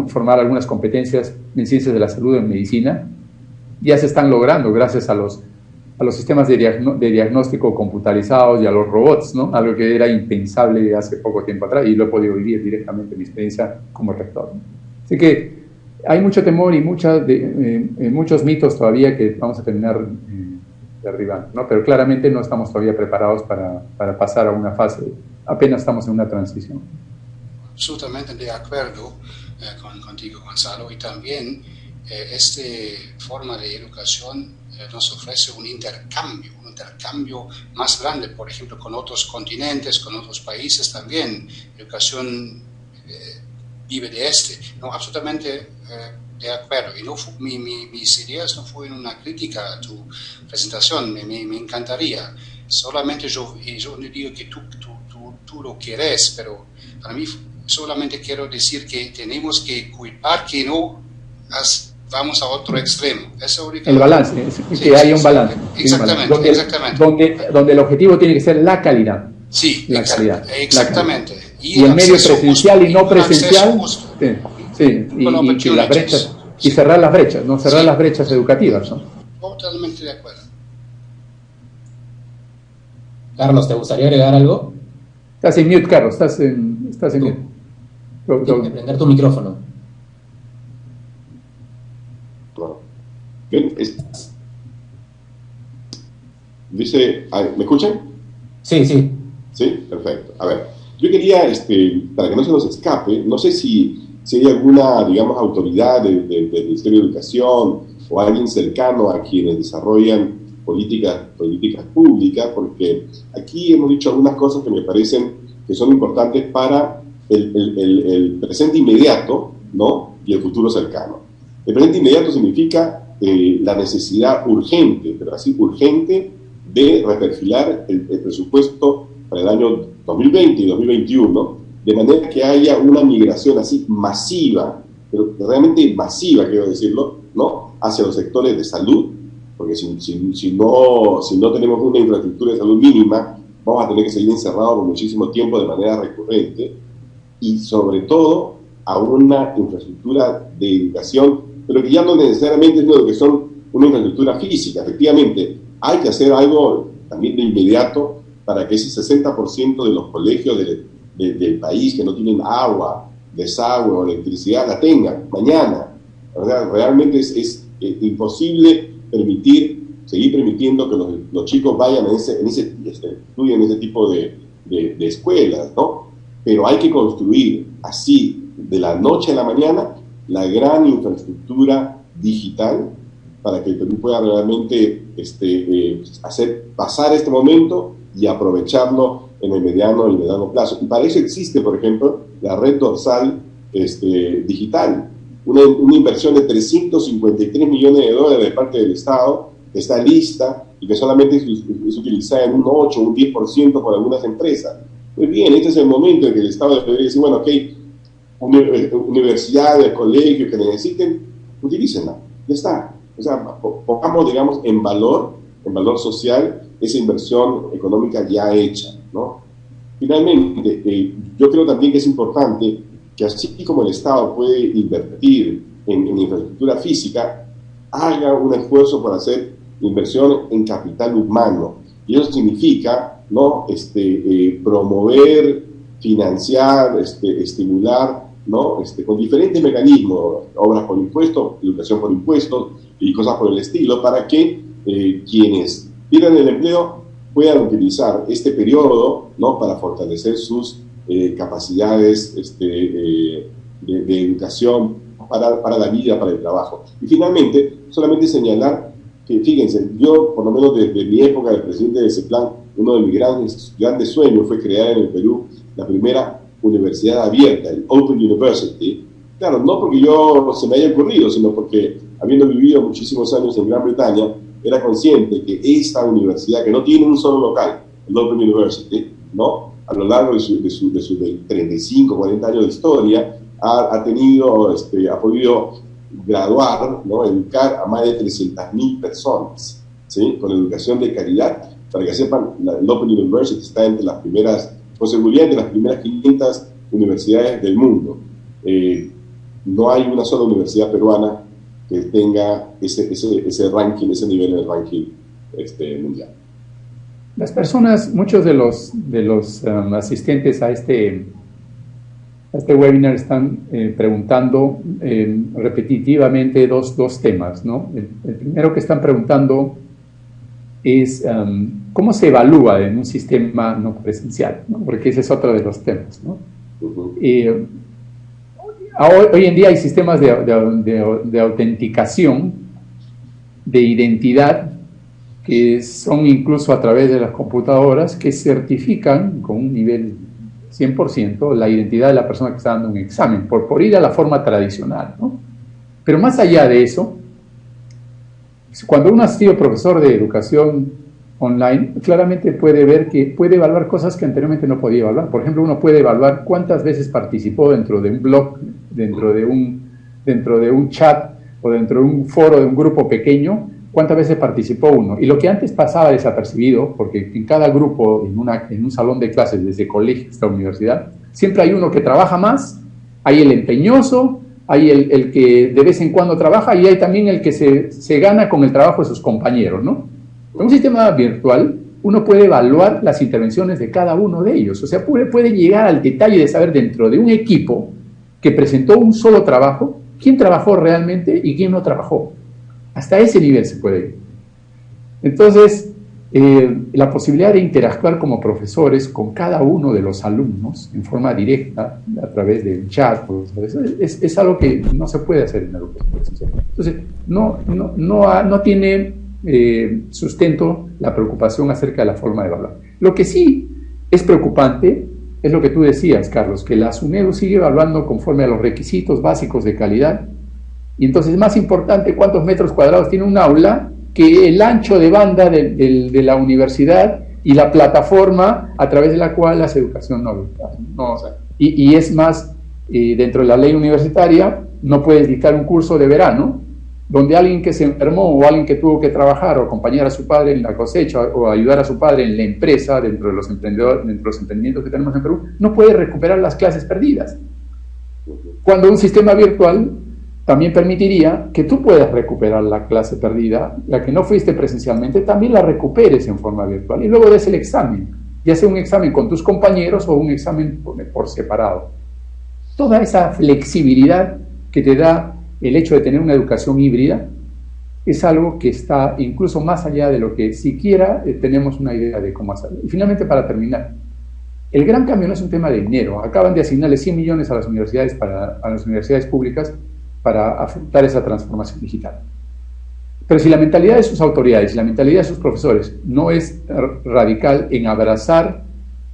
formar algunas competencias en ciencias de la salud, en medicina, ya se están logrando gracias a los sistemas de diagnóstico computarizados y a los robots, ¿no? Algo que era impensable hace poco tiempo atrás, y lo he podido vivir directamente en mi experiencia como rector, ¿no? Así que hay mucho temor y muchos mitos todavía que vamos a terminar derribando, ¿no? Pero claramente no estamos todavía preparados para pasar a una fase, apenas estamos en una transición. Absolutamente de acuerdo contigo, Gonzalo, y también esta forma de educación nos ofrece un intercambio más grande, por ejemplo, con otros continentes, con otros países también. Educación vive de no, absolutamente de acuerdo. Y no mis ideas no fueron una crítica a tu presentación, me encantaría. Solamente yo no digo que tú lo quieres, pero para mí solamente quiero decir que tenemos que cuidar que no vamos a otro extremo. El balance, que haya un balance. Exactamente. Donde el objetivo tiene que ser la calidad. Sí, la calidad. Exactamente. Y el medio presencial y no presencial. Y cerrar las brechas, no cerrar las brechas educativas, ¿no? Totalmente de acuerdo. Carlos, ¿te gustaría agregar algo? Estás en mute, Carlos, estás en mute. Tienes que prender tu micrófono. Bien, dice, ¿me escuchan? Sí. Sí, perfecto. A ver, yo quería, para que no se nos escape, no sé si hay alguna, digamos, autoridad del Ministerio de Educación o alguien cercano a quienes desarrollan políticas públicas, porque aquí hemos dicho algunas cosas que me parecen que son importantes para el presente inmediato, ¿no? Y el futuro cercano. El presente inmediato significa la necesidad urgente, pero así urgente, de reperfilar el presupuesto para el año 2020 y 2021, de manera que haya una migración así masiva, pero realmente masiva, quiero decirlo, ¿no? Hacia los sectores de salud, porque si no tenemos una infraestructura de salud mínima, vamos a tener que seguir encerrados por muchísimo tiempo de manera recurrente, y sobre todo a una infraestructura de educación, pero que ya no necesariamente es una infraestructura física. Efectivamente, hay que hacer algo también de inmediato para que ese 60% de los colegios del país que no tienen agua, desagüe o electricidad la tengan mañana. O sea, realmente es imposible seguir permitiendo que los chicos vayan estudien en ese tipo de escuelas, ¿no? Pero hay que construir así, de la noche a la mañana, la gran infraestructura digital para que el Perú pueda realmente hacer pasar este momento y aprovecharlo en el mediano y largo plazo. Y para eso existe, por ejemplo, la red dorsal digital, una inversión de 353 millones de dólares de parte del Estado, que está lista y que solamente es utilizada en un 8 o un 10% por algunas empresas. Muy bien, este es el momento en que el Estado debería decir, bueno, ok, universidades, colegios que necesiten, utilícenla, ya está. O sea, pongamos, digamos, en valor social, esa inversión económica ya hecha, ¿no? Finalmente, yo creo también que es importante que así como el Estado puede invertir en infraestructura física, haga un esfuerzo por hacer inversión en capital humano. Y eso significa, ¿no? Promover, financiar, estimular, ¿no? Con diferentes mecanismos, obras por impuestos, educación por impuestos y cosas por el estilo, para que quienes pierdan el empleo puedan utilizar este periodo, ¿no? Para fortalecer sus capacidades de educación para la vida, para el trabajo. Y finalmente, solamente señalar que, fíjense, yo, por lo menos desde mi época de presidente de CEPLAN, uno de mis grandes sueños fue crear en el Perú la primera universidad abierta, el Open University. Claro, no porque se me haya ocurrido, sino porque, habiendo vivido muchísimos años en Gran Bretaña, era consciente que esta universidad, que no tiene un solo local, el Open University, ¿no? A lo largo de sus 35, 40 años de historia, ha podido graduar, ¿no? Educar a más de 300.000 personas, ¿sí? Con educación de calidad. Para que sepan, el Open University está entre las primeras, con seguridad, entre las primeras 500 universidades del mundo. No hay una sola universidad peruana que tenga ese ranking, ese nivel en el ranking mundial. Las personas, muchos de los asistentes a este webinar están preguntando repetitivamente dos temas, ¿no? El primero que están preguntando es cómo se evalúa en un sistema no presencial, ¿no? Porque ese es otro de los temas, ¿no? Hoy en día hay sistemas de autenticación, de identidad, que son incluso a través de las computadoras, que certifican con un nivel 100% la identidad de la persona que está dando un examen, por ir a la forma tradicional, ¿no? Pero más allá de eso, cuando uno ha sido profesor de educación online, claramente puede ver que puede evaluar cosas que anteriormente no podía evaluar. Por ejemplo, uno puede evaluar cuántas veces participó dentro de un blog, dentro de un chat o dentro de un foro de un grupo pequeño, cuántas veces participó uno. Y lo que antes pasaba desapercibido, porque en cada grupo, en un salón de clases, desde colegio hasta universidad, siempre hay uno que trabaja más, hay el empeñoso, hay el que de vez en cuando trabaja, y hay también el que se gana con el trabajo de sus compañeros, ¿no? En un sistema virtual, uno puede evaluar las intervenciones de cada uno de ellos. O sea, puede llegar al detalle de saber dentro de un equipo que presentó un solo trabajo, quién trabajó realmente y quién no trabajó. Hasta ese nivel se puede ir. Entonces, la posibilidad de interactuar como profesores con cada uno de los alumnos en forma directa, a través de un chat, es algo que no se puede hacer en la educación presencial. Entonces, no tiene sustento la preocupación acerca de la forma de evaluar. Lo que sí es preocupante es lo que tú decías, Carlos, que la SUNEDU sigue evaluando conforme a los requisitos básicos de calidad, y entonces es más importante cuántos metros cuadrados tiene un aula que el ancho de banda de la universidad y la plataforma a través de la cual la educación y es más, dentro de la ley universitaria no puedes dictar un curso de verano donde alguien que se enfermó o alguien que tuvo que trabajar o acompañar a su padre en la cosecha o ayudar a su padre en la empresa, dentro de los emprendimientos que tenemos en Perú, no puede recuperar las clases perdidas. Cuando un sistema virtual también permitiría que tú puedas recuperar la clase perdida, la que no fuiste presencialmente, también la recuperes en forma virtual y luego des el examen, ya sea un examen con tus compañeros o un examen por separado. Toda esa flexibilidad que te da el hecho de tener una educación híbrida es algo que está incluso más allá de lo que siquiera tenemos una idea de cómo hacerlo. Y finalmente, para terminar, el gran cambio no es un tema de dinero. Acaban de asignarle 100 millones a las universidades públicas para afrontar esa transformación digital. Pero si la mentalidad de sus autoridades, si la mentalidad de sus profesores no es radical en abrazar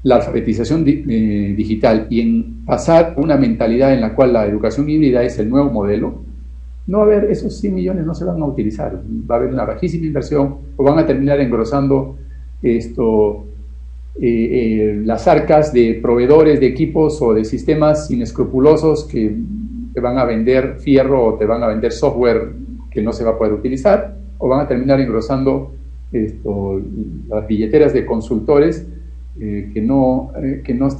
la alfabetización digital y en pasar a una mentalidad en la cual la educación híbrida es el nuevo modelo, no va a haber, esos 100 millones no se van a utilizar, va a haber una bajísima inversión o van a terminar engrosando las arcas de proveedores de equipos o de sistemas inescrupulosos que te van a vender fierro o te van a vender software que no se va a poder utilizar, o van a terminar engrosando las billeteras de consultores que no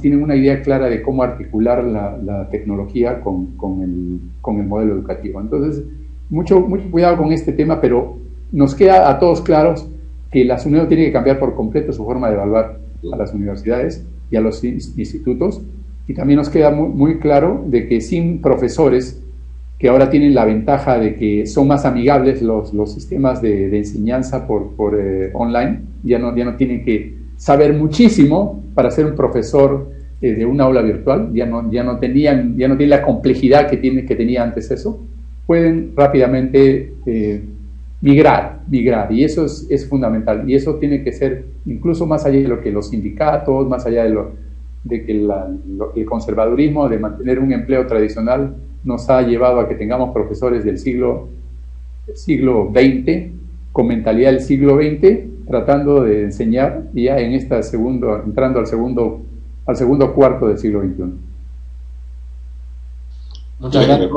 tienen una idea clara de cómo articular la tecnología con el modelo educativo. Entonces, mucho cuidado con este tema, pero nos queda a todos claros que la SUNEDU tiene que cambiar por completo su forma de evaluar a las universidades y a los institutos, y también nos queda muy claro de que sin profesores, que ahora tienen la ventaja de que son más amigables los sistemas de enseñanza por online, ya no tienen que saber muchísimo para ser un profesor de una aula virtual, ya no tienen la complejidad que tenía antes eso, pueden rápidamente migrar, y eso es fundamental, y eso tiene que ser incluso más allá de lo que los sindicatos, más allá de que el conservadurismo de mantener un empleo tradicional nos ha llevado a que tengamos profesores del siglo XX, con mentalidad del siglo XX, tratando de enseñar ya en entrando al segundo cuarto del siglo XXI. Muchas gracias.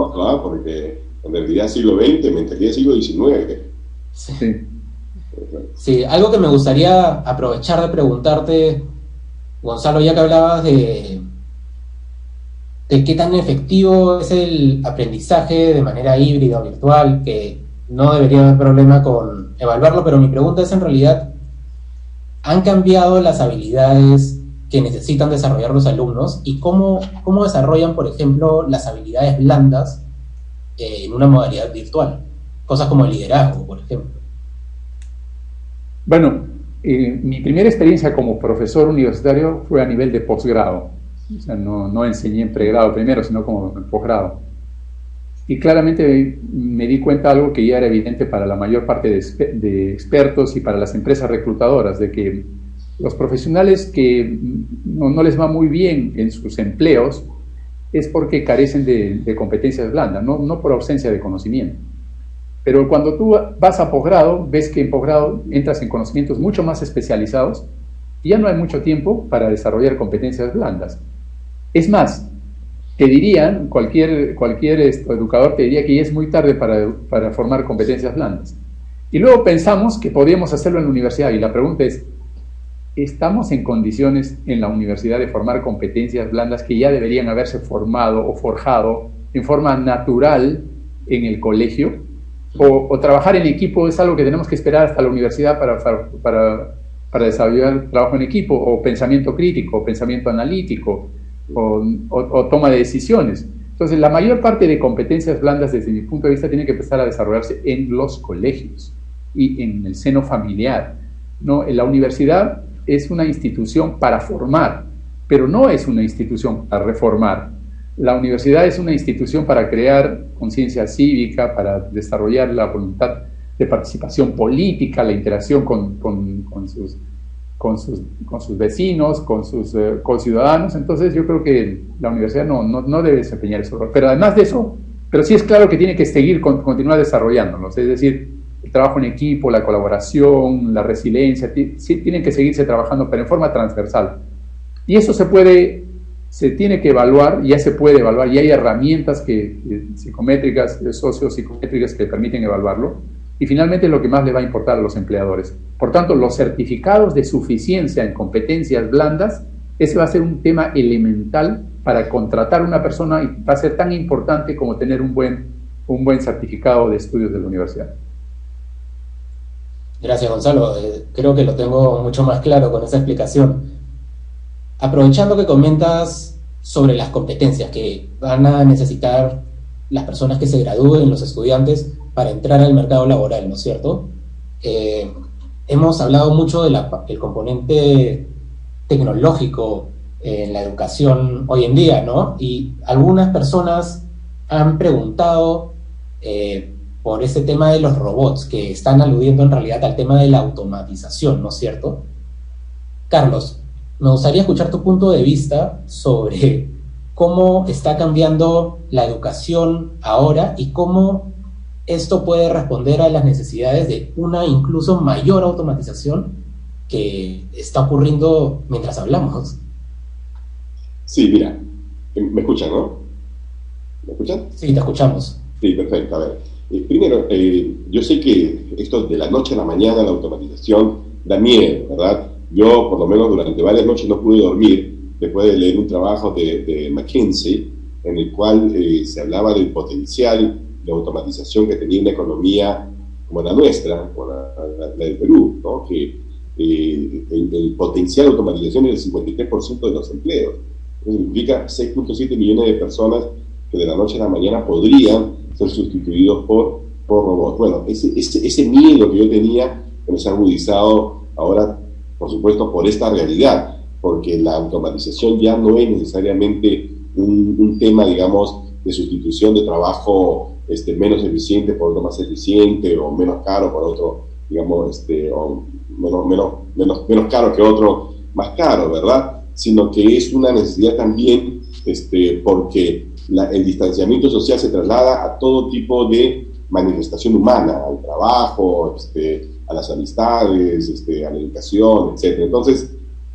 Porque en realidad siglo XX, mentalidad siglo XIX. Sí, algo que me gustaría aprovechar de preguntarte, Gonzalo, ya que hablabas de qué tan efectivo es el aprendizaje de manera híbrida o virtual, que no debería haber problema con evaluarlo, pero mi pregunta es en realidad, ¿han cambiado las habilidades que necesitan desarrollar los alumnos y cómo desarrollan, por ejemplo, las habilidades blandas en una modalidad virtual? Cosas como el liderazgo, por ejemplo. Bueno, mi primera experiencia como profesor universitario fue a nivel de posgrado. O sea, no enseñé en pregrado primero, sino como en posgrado. Y claramente me di cuenta de algo que ya era evidente para la mayor parte de expertos y para las empresas reclutadoras, de que los profesionales que no les va muy bien en sus empleos es porque carecen de competencias blandas, no por ausencia de conocimiento. Pero cuando tú vas a posgrado, ves que en posgrado entras en conocimientos mucho más especializados y ya no hay mucho tiempo para desarrollar competencias blandas. Es más, te dirían, cualquier educador te diría que ya es muy tarde para formar competencias blandas. Y luego pensamos que podíamos hacerlo en la universidad, y la pregunta es, ¿estamos en condiciones en la universidad de formar competencias blandas que ya deberían haberse formado o forjado en forma natural en el colegio? ¿O trabajar en equipo es algo que tenemos que esperar hasta la universidad para desarrollar trabajo en equipo, o pensamiento crítico, o pensamiento analítico, o toma de decisiones? Entonces, la mayor parte de competencias blandas, desde mi punto de vista, tienen que empezar a desarrollarse en los colegios y en el seno familiar, ¿no? La universidad es una institución para formar, pero no es una institución para reformar. La universidad es una institución para crear conciencia cívica, para desarrollar la voluntad de participación política, la interacción con sus vecinos, con sus conciudadanos. Entonces yo creo que la universidad no debe desempeñar ese rol. Pero además de eso, pero sí es claro que tiene que continuar desarrollándolos, es decir, el trabajo en equipo, la colaboración, la resiliencia, sí tienen que seguirse trabajando, pero en forma transversal. Y eso se tiene que evaluar, ya se puede evaluar, y hay herramientas psicométricas, sociopsicométricas que permiten evaluarlo. Y finalmente lo que más le va a importar a los empleadores. Por tanto, los certificados de suficiencia en competencias blandas, ese va a ser un tema elemental para contratar a una persona, y va a ser tan importante como tener un buen certificado de estudios de la universidad. Gracias, Gonzalo. Creo que lo tengo mucho más claro con esa explicación. Aprovechando que comentas sobre las competencias que van a necesitar las personas que se gradúen, los estudiantes, para entrar al mercado laboral, ¿no es cierto? Hemos hablado mucho del componente tecnológico en la educación hoy en día, ¿no? Y algunas personas han preguntado por ese tema de los robots, que están aludiendo en realidad al tema de la automatización, ¿no es cierto? Carlos, me gustaría escuchar tu punto de vista sobre cómo está cambiando la educación ahora y cómo esto puede responder a las necesidades de una incluso mayor automatización que está ocurriendo mientras hablamos. Sí, mira, me escuchan, ¿no? ¿Me escuchan? Sí, te escuchamos. Sí, perfecto. A ver, primero, yo sé que esto de la noche a la mañana, la automatización, da miedo, ¿verdad? Yo, por lo menos durante varias noches, no pude dormir después de leer un trabajo de McKinsey, en el cual se hablaba del potencial de automatización que tenía una economía como la nuestra, como la del Perú, ¿no? Que el potencial de automatización es el 53% de los empleos. Eso significa 6.7 millones de personas que de la noche a la mañana podrían ser sustituidos por robots. Bueno, ese miedo que yo tenía, que nos ha agudizado ahora, por supuesto, por esta realidad, porque la automatización ya no es necesariamente un tema, digamos, de sustitución de trabajo menos eficiente por otro más eficiente, o menos caro por otro, digamos, o menos caro que otro más caro, ¿verdad? Sino que es una necesidad también, porque el distanciamiento social se traslada a todo tipo de manifestación humana, al trabajo, a las amistades, a la educación, etc. Entonces,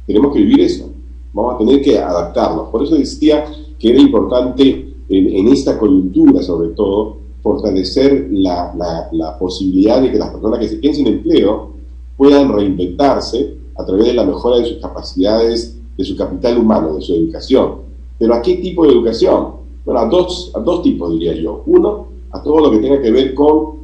tenemos que vivir eso, vamos a tener que adaptarnos. Por eso decía que era importante en esta coyuntura, sobre todo, fortalecer la posibilidad de que las personas que se queden sin empleo puedan reinventarse a través de la mejora de sus capacidades, de su capital humano, de su educación. ¿Pero a qué tipo de educación? Bueno, a dos tipos, diría yo. Uno, a todo lo que tenga que ver con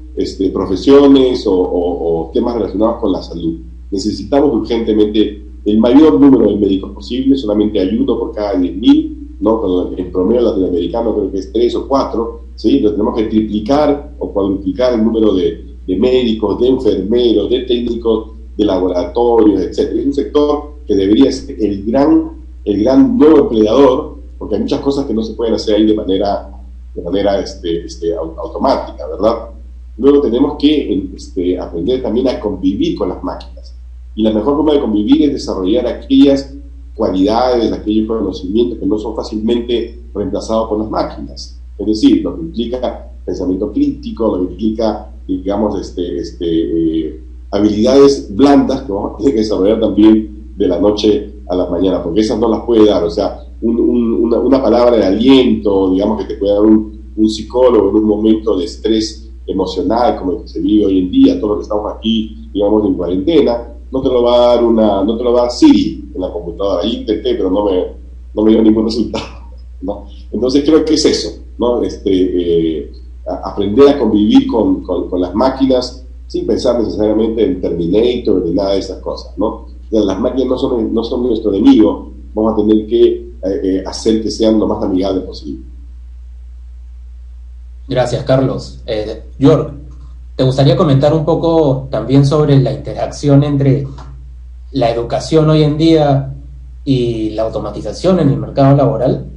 profesiones o temas relacionados con la salud. Necesitamos urgentemente el mayor número de médicos posible, solamente hay uno por cada 10.000, ¿no? Cuando en promedio latinoamericano creo que es 3 o 4, ¿sí? Entonces tenemos que triplicar o cuadruplicar el número de médicos, de enfermeros, de técnicos, de laboratorios, etc. Es un sector que debería ser el gran nuevo empleador, porque hay muchas cosas que no se pueden hacer ahí de manera automática, ¿verdad? Luego tenemos que aprender también a convivir con las máquinas. Y la mejor forma de convivir es desarrollar aquellas cualidades, aquellos conocimientos que no son fácilmente reemplazados por las máquinas. Es decir, lo que implica pensamiento crítico, lo que implica, digamos, habilidades blandas que vamos a tener que desarrollar también de la noche a la mañana, porque esas no las puede dar. O sea, una palabra de aliento, digamos, que te puede dar un psicólogo en un momento de estrés emocional como el que se vive hoy en día, todos los que estamos aquí, digamos, en cuarentena, no te lo va a dar Siri en la computadora. Ahí intenté, pero no me dio ningún resultado, ¿no? Entonces creo que es eso, ¿no? Aprender a convivir con las máquinas sin pensar necesariamente en Terminator ni nada de esas cosas, ¿no? O sea, las máquinas no son nuestro enemigo, vamos a tener que hacer que sean lo más amigables posible. Gracias, Carlos. York, ¿te gustaría comentar un poco también sobre la interacción entre la educación hoy en día y la automatización en el mercado laboral?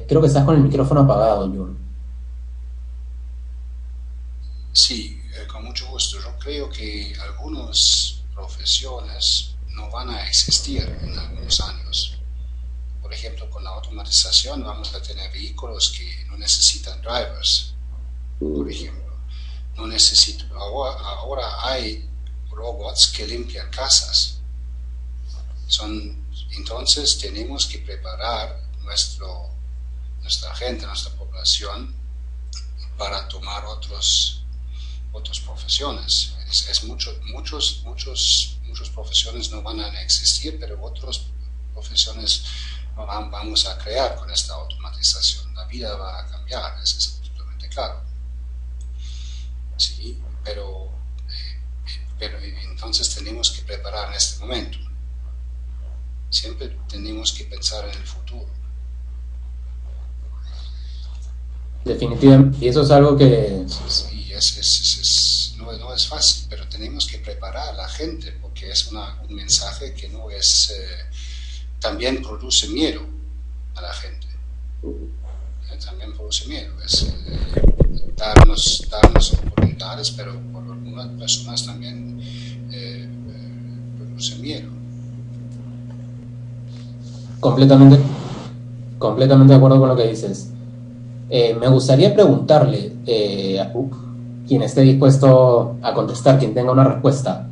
Creo que estás con el micrófono apagado, York. Sí, con mucho gusto. Yo creo que algunas profesiones no van a existir en algunos años. Por ejemplo, con la automatización vamos a tener vehículos que no necesitan drivers, por ejemplo. Ahora hay robots que limpian casas. Entonces tenemos que preparar nuestra gente, nuestra población, para tomar otras profesiones. Muchas profesiones no van a existir, pero otras profesiones vamos a crear con esta automatización. La vida va a cambiar, eso es absolutamente claro. Sí, pero entonces tenemos que preparar en este momento. Siempre tenemos que pensar en el futuro. Definitivamente, y eso es algo que... Sí, no es fácil, pero tenemos que preparar a la gente, porque es un mensaje que no es... también produce miedo. a la gente. También produce miedo, es darnos oportunidades, pero por algunas personas también produce miedo. Completamente de acuerdo con lo que dices. Me gustaría preguntarle a quien esté dispuesto a contestar, quien tenga una respuesta.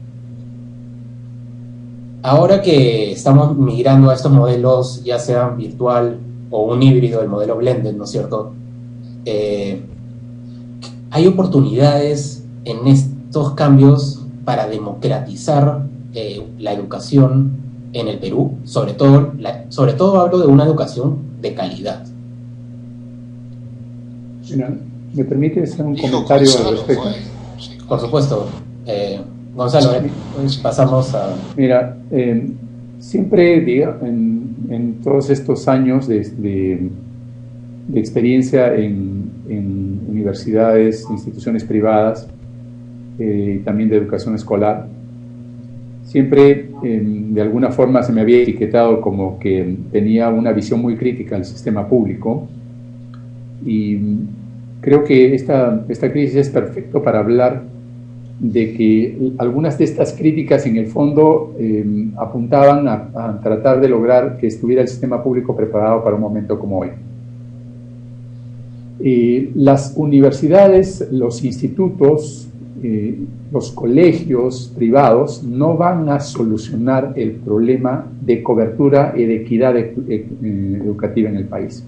Ahora que estamos migrando a estos modelos, ya sean virtual o un híbrido, el modelo blended, ¿no es cierto? ¿Hay oportunidades en estos cambios para democratizar la educación en el Perú? Sobre todo hablo de una educación de calidad. Mira, ¿me permite hacer un comentario al respecto? Por supuesto. Gonzalo, pues pasamos a... Mira, siempre en todos estos años de experiencia en universidades, instituciones privadas, también de educación escolar, siempre de alguna forma se me había etiquetado como que tenía una visión muy crítica al sistema público, y creo que esta crisis es perfecto para hablar de que algunas de estas críticas en el fondo apuntaban a tratar de lograr que estuviera el sistema público preparado para un momento como hoy. Las universidades, los institutos, los colegios privados no van a solucionar el problema de cobertura y de equidad educativa en el país.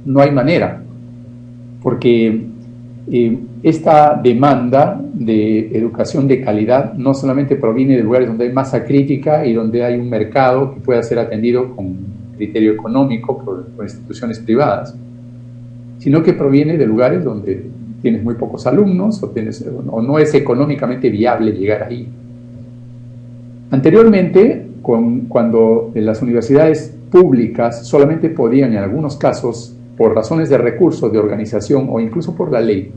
No hay manera, porque esta demanda de educación de calidad no solamente proviene de lugares donde hay masa crítica y donde hay un mercado que pueda ser atendido con criterio económico por instituciones privadas, sino que proviene de lugares donde tienes muy pocos alumnos o no es económicamente viable llegar ahí. Anteriormente, cuando las universidades públicas solamente podían, en algunos casos, por razones de recursos, de organización o incluso por la ley,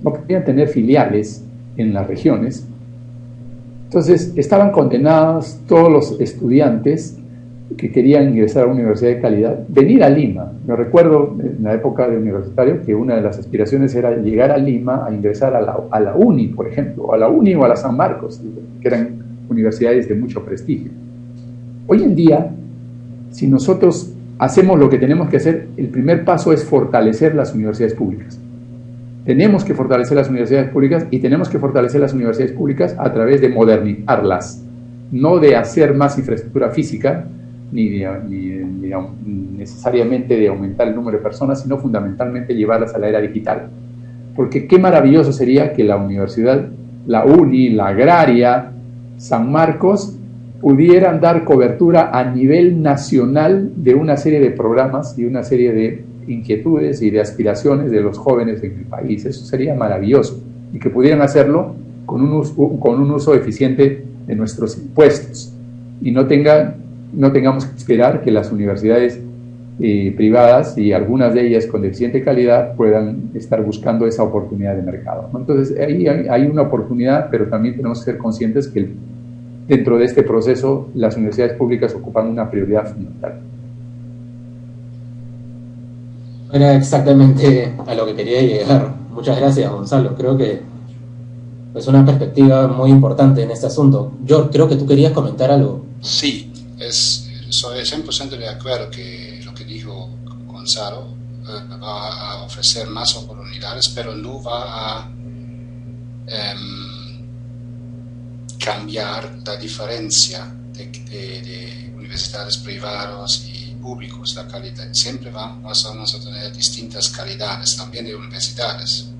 no podían tener filiales en las regiones. Entonces estaban condenados todos los estudiantes que querían ingresar a una universidad de calidad, venir a Lima. Me recuerdo en la época de universitario que una de las aspiraciones era llegar a Lima a ingresar a la UNI, por ejemplo, a la UNI o a la San Marcos, que eran universidades de mucho prestigio. Hoy en día, si nosotros hacemos lo que tenemos que hacer, el primer paso es fortalecer las universidades públicas. Tenemos que fortalecer las universidades públicas y tenemos que fortalecer las universidades públicas a través de modernizarlas, no de hacer más infraestructura física, ni necesariamente de aumentar el número de personas, sino fundamentalmente llevarlas a la era digital. Porque qué maravilloso sería que la universidad, la UNI, la Agraria, San Marcos, pudieran dar cobertura a nivel nacional de una serie de programas y una serie de inquietudes y de aspiraciones de los jóvenes en el país. Eso sería maravilloso, y que pudieran hacerlo con un uso eficiente de nuestros impuestos, y no tengamos que esperar que las universidades privadas, y algunas de ellas con deficiente calidad, puedan estar buscando esa oportunidad de mercado, ¿no? Entonces ahí hay una oportunidad, pero también tenemos que ser conscientes que dentro de este proceso las universidades públicas ocupan una prioridad fundamental. Era exactamente a lo que quería llegar. Muchas gracias, Gonzalo. Creo que es una perspectiva muy importante en este asunto. Yo creo que tú querías comentar algo. Sí, soy 100% de acuerdo que lo que dijo Gonzalo va a ofrecer más oportunidades, pero no va a cambiar la diferencia de universidades privadas y públicos. La calidad siempre vamos a tener distintas calidades también de universidades,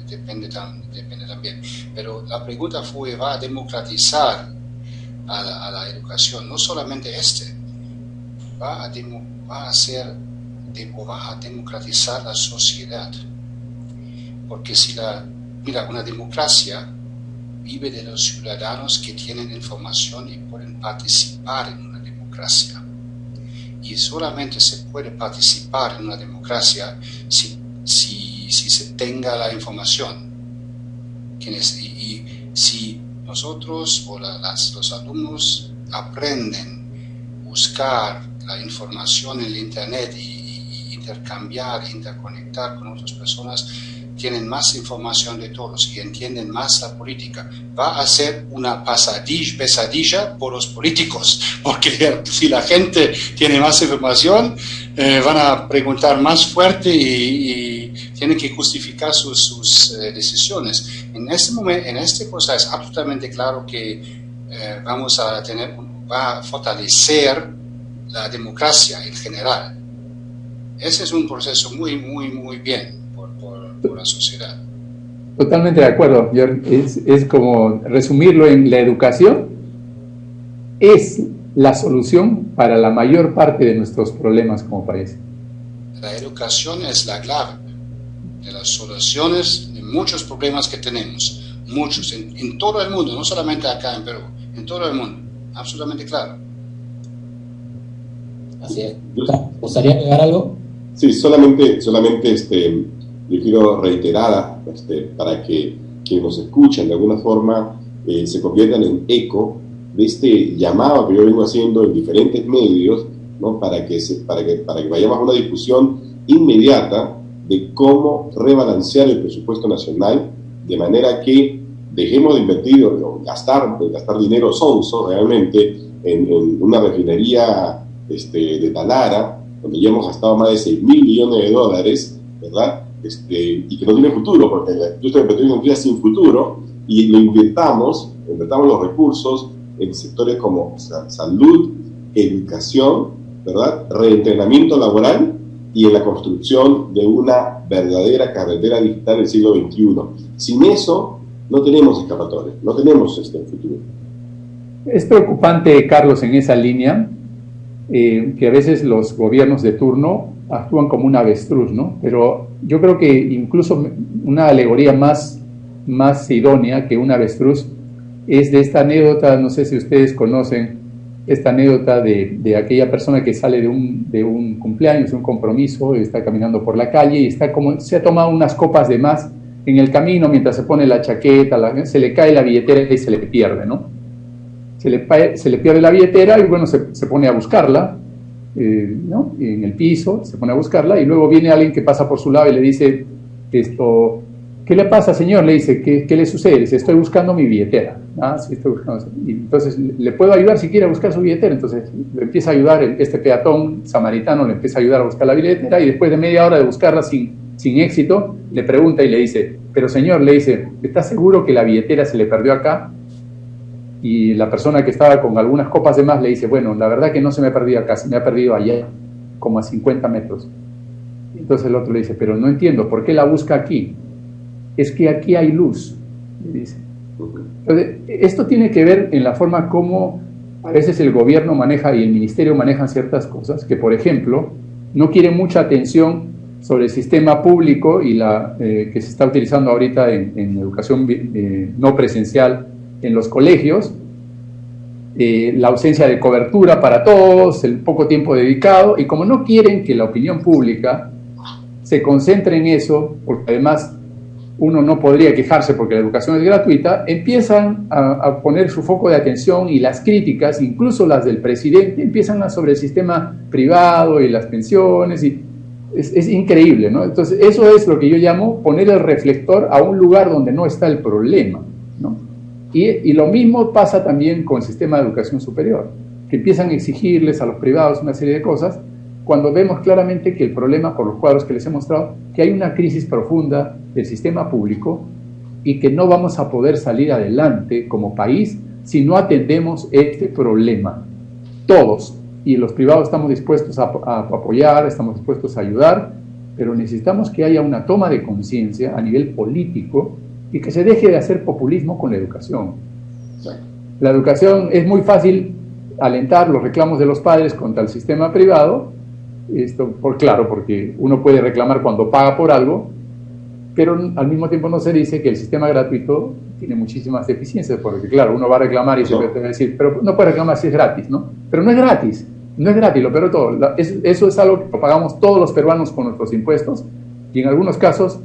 depende también, pero la pregunta fue: ¿va a democratizar a la educación? No solamente va a democratizar la sociedad, porque mira, una democracia vive de los ciudadanos que tienen información y pueden participar en una democracia. Y solamente se puede participar en una democracia si se tenga la información. Y si nosotros o los alumnos aprenden a buscar la información en el Internet y intercambiar, interconectar con otras personas, tienen más información de todos y entienden más la política. Va a ser una pesadilla por los políticos, porque si la gente tiene más información, van a preguntar más fuerte y tienen que justificar sus decisiones. En este momento, en esta cosa es absolutamente claro que va a fortalecer la democracia en general. Ese es un proceso muy, muy, muy bien por la sociedad. Totalmente de acuerdo, George. Es como resumirlo en la educación es la solución para la mayor parte de nuestros problemas como país. La educación es la clave de las soluciones de muchos problemas que tenemos, muchos, en todo el mundo, no solamente acá en Perú, en todo el mundo, absolutamente claro. Así es. ¿Gustaría agregar algo? Sí, solamente yo quiero reiterar para que quienes nos escuchan de alguna forma se conviertan en eco de este llamado que yo vengo haciendo en diferentes medios, ¿no? para que vayamos a una discusión inmediata de cómo rebalancear el presupuesto nacional de manera que dejemos de invertir o gastar dinero sonso realmente en una refinería de Talara, donde ya hemos gastado más de 6.000 millones de dólares, ¿verdad? Y que no tiene futuro, porque la industria petrolera es sin futuro, y lo invirtamos los recursos en sectores como salud, educación, ¿verdad? Reentrenamiento laboral y en la construcción de una verdadera carretera digital del siglo XXI. Sin eso, no tenemos escapatoria, no tenemos futuro. Es preocupante, Carlos, en esa línea, que a veces los gobiernos de turno actúan como un avestruz, ¿no? Pero yo creo que incluso una alegoría más idónea que un avestruz es de esta anécdota, no sé si ustedes conocen esta anécdota de aquella persona que sale de un cumpleaños, un compromiso, está caminando por la calle y se ha tomado unas copas de más en el camino mientras se pone la chaqueta, se le cae la billetera y se le pierde, ¿no? Se le pierde la billetera y bueno, se pone a buscarla, ¿no? En el piso, se pone a buscarla y luego viene alguien que pasa por su lado y le dice, ¿qué le pasa, señor? Le dice, ¿qué le sucede? Dice, estoy buscando mi billetera. Ah, sí, estoy buscando. Y entonces, ¿le puedo ayudar si quiere buscar su billetera? Entonces, le empieza a ayudar, este peatón samaritano le empieza a ayudar a buscar la billetera y después de media hora de buscarla sin éxito, le pregunta y le dice, pero señor, le dice, ¿está seguro que la billetera se le perdió acá? Y la persona que estaba con algunas copas de más le dice, bueno, la verdad que no se me ha perdido acá, se me ha perdido allá, como a 50 metros. Entonces el otro le dice, pero no entiendo, ¿por qué la busca aquí? Es que aquí hay luz, le dice. Entonces, esto tiene que ver en la forma como a veces el gobierno maneja y el ministerio manejan ciertas cosas, que por ejemplo, no quieren mucha atención sobre el sistema público y que se está utilizando ahorita en educación no presencial en los colegios, la ausencia de cobertura para todos, el poco tiempo dedicado, y como no quieren que la opinión pública se concentre en eso, porque además uno no podría quejarse porque la educación es gratuita, empiezan a poner su foco de atención y las críticas, incluso las del presidente, empiezan sobre el sistema privado y las pensiones, y es increíble, ¿no? Entonces eso es lo que yo llamo poner el reflector a un lugar donde no está el problema, ¿no? Y lo mismo pasa también con el sistema de educación superior, que empiezan a exigirles a los privados una serie de cosas, cuando vemos claramente que el problema, por los cuadros que les he mostrado, que hay una crisis profunda del sistema público y que no vamos a poder salir adelante como país si no atendemos este problema. Todos, y los privados estamos dispuestos a apoyar, estamos dispuestos a ayudar, pero necesitamos que haya una toma de conciencia a nivel político y que se deje de hacer populismo con la educación. La educación es muy fácil alentar los reclamos de los padres contra el sistema privado, porque uno puede reclamar cuando paga por algo, pero al mismo tiempo no se dice que el sistema gratuito tiene muchísimas deficiencias, porque claro, uno va a reclamar y se va a decir, pero no puede reclamar si es gratis, ¿no? Pero no es gratis, lo peor de todo. Eso es algo que pagamos todos los peruanos con nuestros impuestos, y en algunos casos,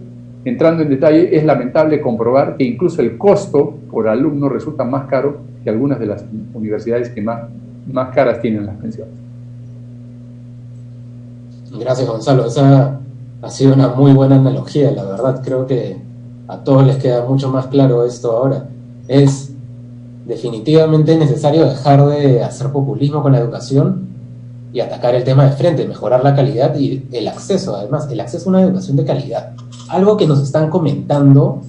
entrando en detalle, es lamentable comprobar que incluso el costo por alumno resulta más caro que algunas de las universidades que más caras tienen las pensiones. Gracias, Gonzalo. Esa ha sido una muy buena analogía, la verdad. Creo que a todos les queda mucho más claro esto ahora. Es definitivamente necesario dejar de hacer populismo con la educación y atacar el tema de frente, mejorar la calidad y el acceso, además, el acceso a una educación de calidad. Algo que nos están comentando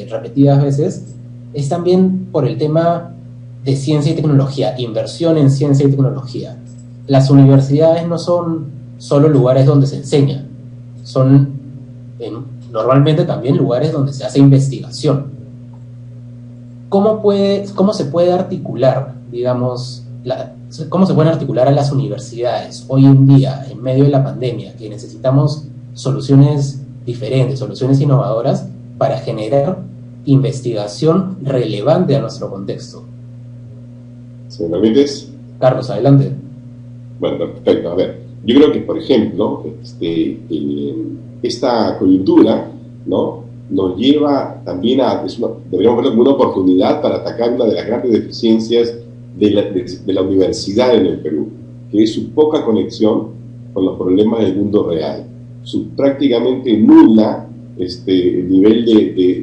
repetidas veces es también por el tema de ciencia y tecnología, inversión en ciencia y tecnología. Las universidades no son solo lugares donde se enseña, son normalmente también lugares donde se hace investigación. ¿Cómo se puede articular, digamos, cómo se pueden articular a las universidades hoy en día, en medio de la pandemia, que necesitamos soluciones diferentes, soluciones innovadoras para generar investigación relevante a nuestro contexto? ¿Se me permites? Carlos, adelante. Bueno, perfecto. A ver, yo creo que, por ejemplo, esta coyuntura, ¿no?, nos lleva también deberíamos verlo como una oportunidad para atacar una de las grandes deficiencias de la universidad en el Perú, que es su poca conexión con los problemas del mundo real, su prácticamente nula nivel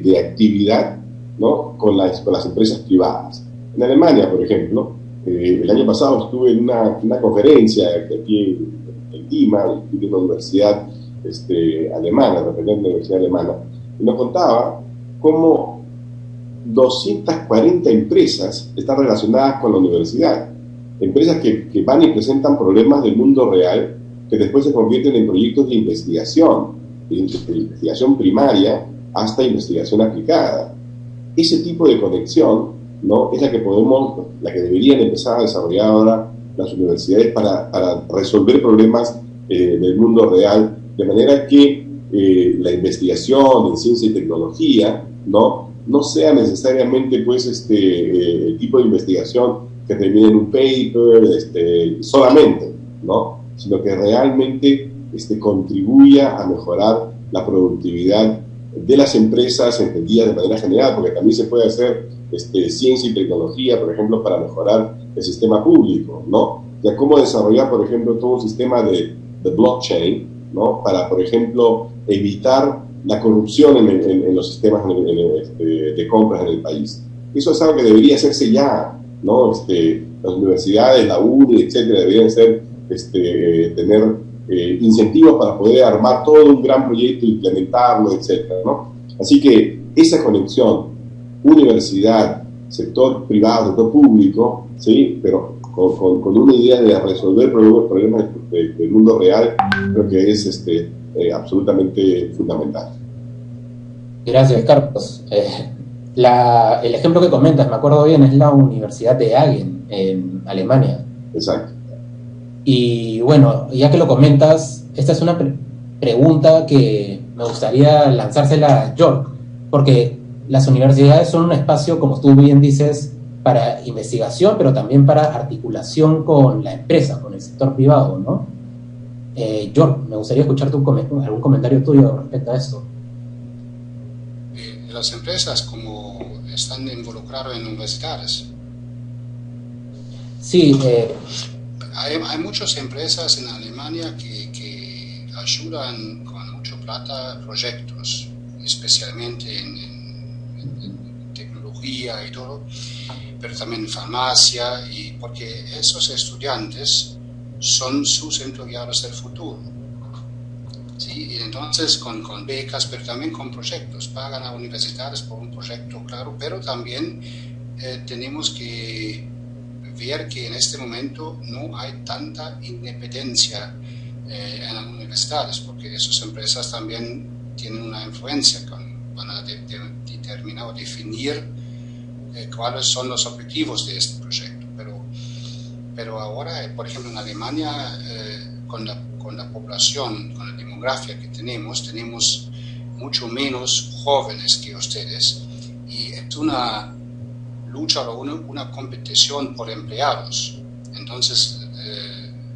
de actividad, ¿no?, con las empresas privadas. En Alemania, por ejemplo, el año pasado estuve en una conferencia aquí en Lima, de una universidad alemana, representante de la universidad alemana, y nos contaba cómo 240 empresas están relacionadas con la universidad. Empresas que van y presentan problemas del mundo real, que después se convierten en proyectos de investigación primaria hasta investigación aplicada. Ese tipo de conexión, ¿no?, es la que deberían empezar a desarrollar ahora las universidades para resolver problemas del mundo real, de manera que la investigación en ciencia y tecnología no sea necesariamente pues el tipo de investigación que termine en un paper solamente, ¿no?, sino que realmente contribuya a mejorar la productividad de las empresas entendidas de manera general, porque también se puede hacer ciencia y tecnología, por ejemplo, para mejorar el sistema público, ¿no? Ya cómo desarrollar, por ejemplo, todo un sistema de blockchain, ¿no?, para, por ejemplo, evitar la corrupción en los sistemas de compras en el país. Eso es algo que debería hacerse ya, ¿no? Las universidades, la UNI, etcétera, deberían tener incentivos para poder armar todo un gran proyecto, implementarlo, etcétera, ¿no? Así que esa conexión universidad, sector privado, sector público, ¿sí?, pero con una idea de resolver problemas del mundo real, creo que es absolutamente fundamental. Gracias, Carlos. El ejemplo que comentas, me acuerdo bien, es la Universidad de Hagen, en Alemania. Exacto. Y bueno, ya que lo comentas, esta es una pregunta que me gustaría lanzársela a York, porque las universidades son un espacio, como tú bien dices, para investigación, pero también para articulación con la empresa, con el sector privado, ¿no? York, me gustaría escuchar algún comentario tuyo respecto a esto. Las empresas, como están involucradas en universidades. Sí. Hay muchas empresas en Alemania que ayudan con mucha plata proyectos, especialmente en tecnología y todo, pero también en farmacia, y porque esos estudiantes son sus empleados del futuro. ¿Sí? Y entonces con becas, pero también con proyectos, pagan a universidades por un proyecto, claro, pero también tenemos que ver que en este momento no hay tanta independencia en las universidades, porque esas empresas también tienen una influencia, van a determinar o definir cuáles son los objetivos de este proyecto. Pero ahora, por ejemplo, en Alemania, con la población, con la demografía que tenemos mucho menos jóvenes que ustedes, y es una lucha o una competición por empleados. Entonces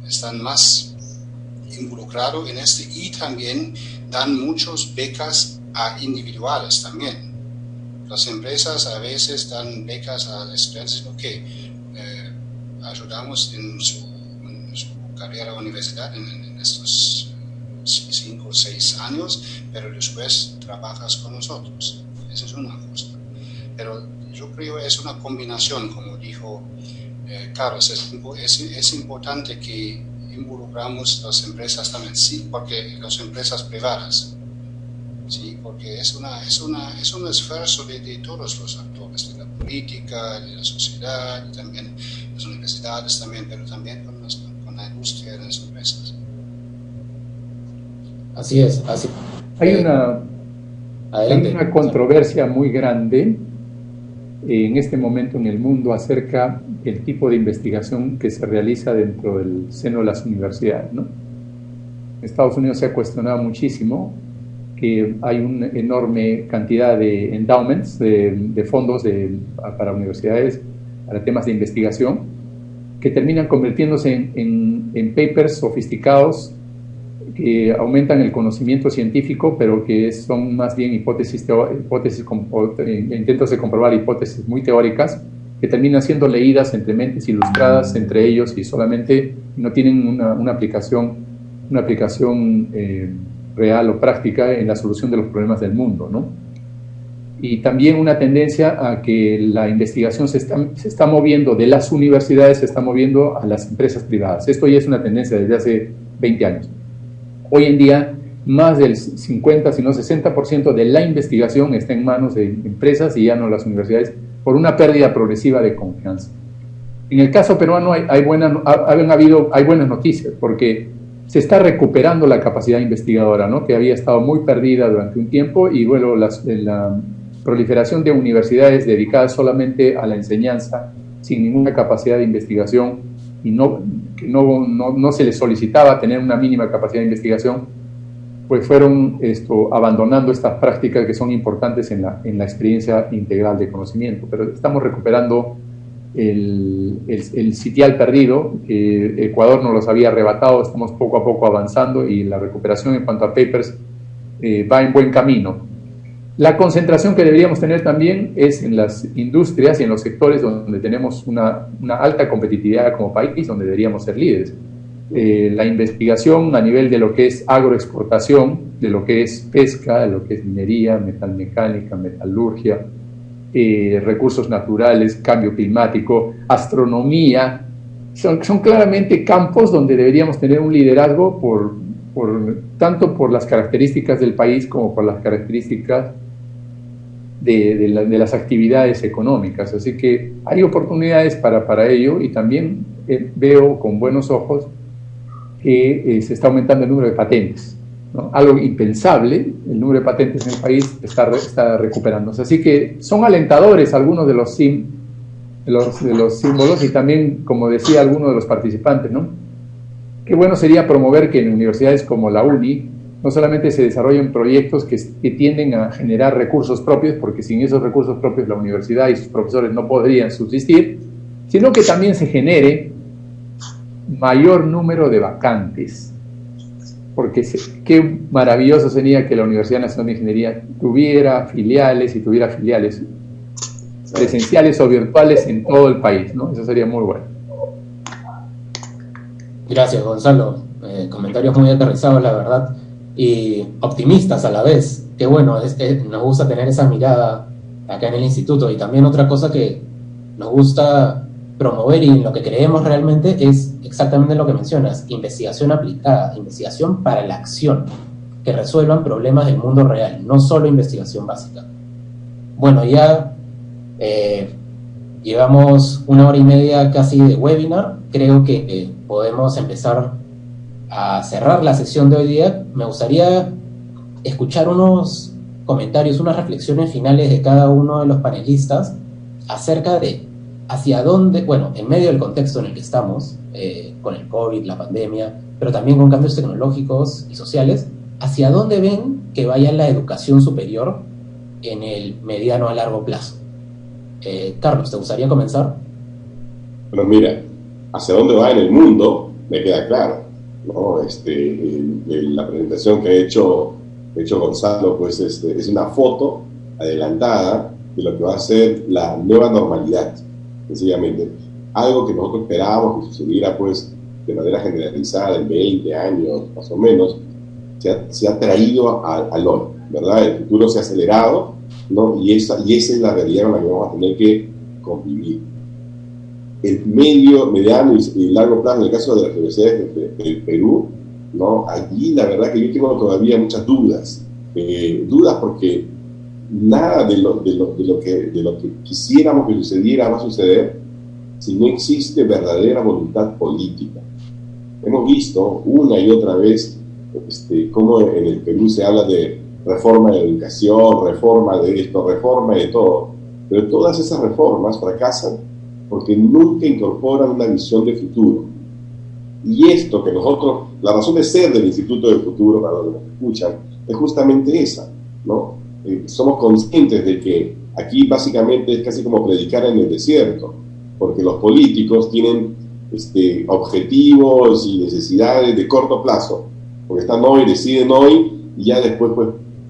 están más involucrados en y también dan muchas becas a individuales también. Las empresas a veces dan becas a estudiantes que ayudamos en su carrera universitaria en estos 5 o 6 años, pero después trabajas con nosotros. Esa es una cosa. Pero yo creo que es una combinación, como dijo Carlos. Es importante que involucramos las empresas también, sí, porque las empresas privadas, sí, porque es un esfuerzo de todos los actores, de la política, de la sociedad, y también las universidades también, pero también con la industria de las empresas. Así es, así. Hay una controversia muy grande en este momento en el mundo acerca del tipo de investigación que se realiza dentro del seno de las universidades, ¿no? En Estados Unidos se ha cuestionado muchísimo que hay una enorme cantidad de endowments, de fondos para universidades, para temas de investigación, que terminan convirtiéndose en papers sofisticados que aumentan el conocimiento científico, pero que son más bien intentos de comprobar hipótesis muy teóricas, que terminan siendo leídas entre mentes ilustradas entre ellos y solamente no tienen una aplicación real o práctica en la solución de los problemas del mundo, ¿no? Y también una tendencia a que la investigación se está moviendo de las universidades, se está moviendo a las empresas privadas. Esto ya es una tendencia desde hace 20 años. Hoy en día, más del 50, si no 60% de la investigación está en manos de empresas y ya no las universidades, por una pérdida progresiva de confianza. En el caso peruano hay buenas noticias, porque se está recuperando la capacidad investigadora, ¿no?, que había estado muy perdida durante un tiempo, y bueno, la proliferación de universidades dedicadas solamente a la enseñanza, sin ninguna capacidad de investigación, y no se les solicitaba tener una mínima capacidad de investigación, pues fueron abandonando estas prácticas que son importantes en la experiencia integral de conocimiento. Pero estamos recuperando el sitial perdido, que Ecuador nos los había arrebatado. Estamos poco a poco avanzando y la recuperación en cuanto a papers va en buen camino. La concentración que deberíamos tener también es en las industrias y en los sectores donde tenemos una alta competitividad como país, donde deberíamos ser líderes. La investigación a nivel de lo que es agroexportación, de lo que es pesca, de lo que es minería, metalmecánica, metalurgia, recursos naturales, cambio climático, astronomía, son claramente campos donde deberíamos tener un liderazgo tanto por las características del país como por las características de las actividades económicas. Así que hay oportunidades para ello, y también veo con buenos ojos que se está aumentando el número de patentes, ¿no? Algo impensable. El número de patentes en el país está recuperándose. Así que son alentadores algunos de los símbolos, y también, como decía alguno de los participantes, ¿no?, qué bueno sería promover que en universidades como la UNI no solamente se desarrollen proyectos que tienden a generar recursos propios, porque sin esos recursos propios la universidad y sus profesores no podrían subsistir, sino que también se genere mayor número de vacantes. Porque qué maravilloso sería que la Universidad Nacional de Ingeniería tuviera filiales presenciales o virtuales en todo el país, ¿no? Eso sería muy bueno. Gracias, Gonzalo. Comentarios muy aterrizados, la verdad, y optimistas a la vez. Qué bueno, nos gusta tener esa mirada acá en el instituto. Y también otra cosa que nos gusta promover y en lo que creemos realmente es exactamente lo que mencionas: investigación aplicada, investigación para la acción, que resuelvan problemas del mundo real, no solo investigación básica. Bueno, ya llevamos 1 hora y media casi de webinar. Creo que podemos empezar a cerrar la sesión de hoy día. Me gustaría escuchar unos comentarios, unas reflexiones finales de cada uno de los panelistas acerca de hacia dónde, bueno, en medio del contexto en el que estamos, con el COVID, la pandemia, pero también con cambios tecnológicos y sociales, hacia dónde ven que vaya la educación superior en el mediano a largo plazo. Carlos, ¿te gustaría comenzar? Bueno, mira, hacia dónde va en el mundo me queda claro, ¿no? La presentación que ha hecho Gonzalo, pues es una foto adelantada de lo que va a ser la nueva normalidad, sencillamente. Algo que nosotros esperábamos que sucediera, pues, de manera generalizada en 20 años, más o menos, se ha traído al hoy, ¿verdad? El futuro se ha acelerado, ¿no? Y esa es la realidad con la que vamos a tener que convivir. El medio, mediano y largo plazo, en el caso de las universidades del Perú, ¿no? Allí la verdad que yo tengo todavía muchas dudas porque nada de lo que quisiéramos que sucediera va a suceder si no existe verdadera voluntad política. Hemos visto una y otra vez cómo en el Perú se habla de reforma de la educación, reforma de esto, reforma de todo, pero todas esas reformas fracasan porque nunca incorporan una visión de futuro. Y esto que nosotros, la razón de ser del Instituto del Futuro, para los que nos escuchan, es justamente esa, ¿no? Somos conscientes de que aquí básicamente es casi como predicar en el desierto, porque los políticos tienen objetivos y necesidades de corto plazo, porque están hoy, deciden hoy, y ya después, pues,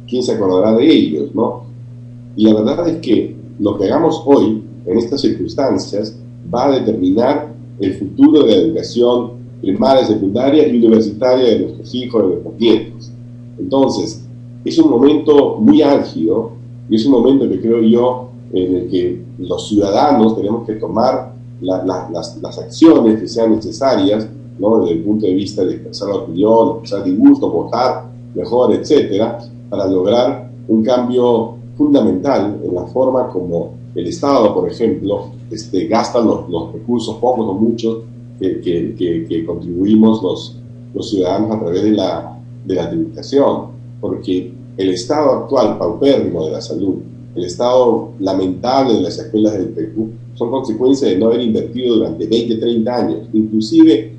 ¿quién se acordará de ellos, no? Y la verdad es que lo que hagamos hoy, en estas circunstancias, va a determinar el futuro de la educación primaria, secundaria y universitaria de nuestros hijos, de nuestros nietos. Entonces, es un momento muy álgido y es un momento que creo yo en el que los ciudadanos tenemos que tomar las acciones que sean necesarias, ¿no? Desde el punto de vista de expresar la opinión, expresar disgusto, votar mejor, etcétera, para lograr un cambio fundamental en la forma como el Estado, por ejemplo, gasta los recursos, pocos o muchos, que contribuimos los ciudadanos a través de la tributación, porque el estado actual paupérrimo de la salud, el estado lamentable de las escuelas del Perú, son consecuencia de no haber invertido durante 20, 30 años, inclusive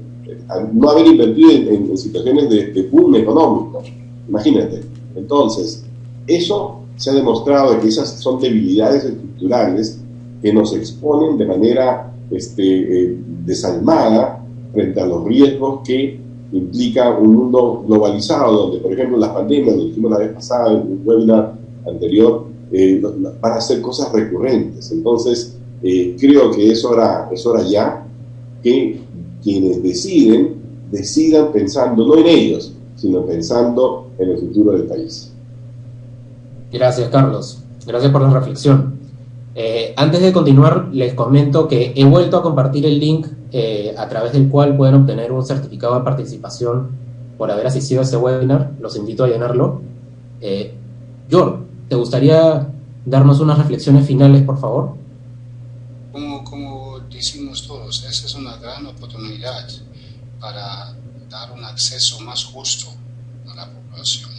no haber invertido en situaciones de boom económico, imagínate. Entonces, eso se ha demostrado que esas son debilidades estructurales que nos exponen de manera desalmada frente a los riesgos que implica un mundo globalizado, donde, por ejemplo, las pandemias, lo dijimos la vez pasada en un webinar anterior, van a ser cosas recurrentes. Entonces, creo que es hora ya que quienes decidan pensando no en ellos, sino pensando en el futuro del país. Gracias, Carlos. Gracias por la reflexión. Antes de continuar, les comento que he vuelto a compartir el link a través del cual pueden obtener un certificado de participación por haber asistido a este webinar. Los invito a llenarlo. Jor, ¿te gustaría darnos unas reflexiones finales, por favor? Como decimos todos, esa es una gran oportunidad para dar un acceso más justo a la población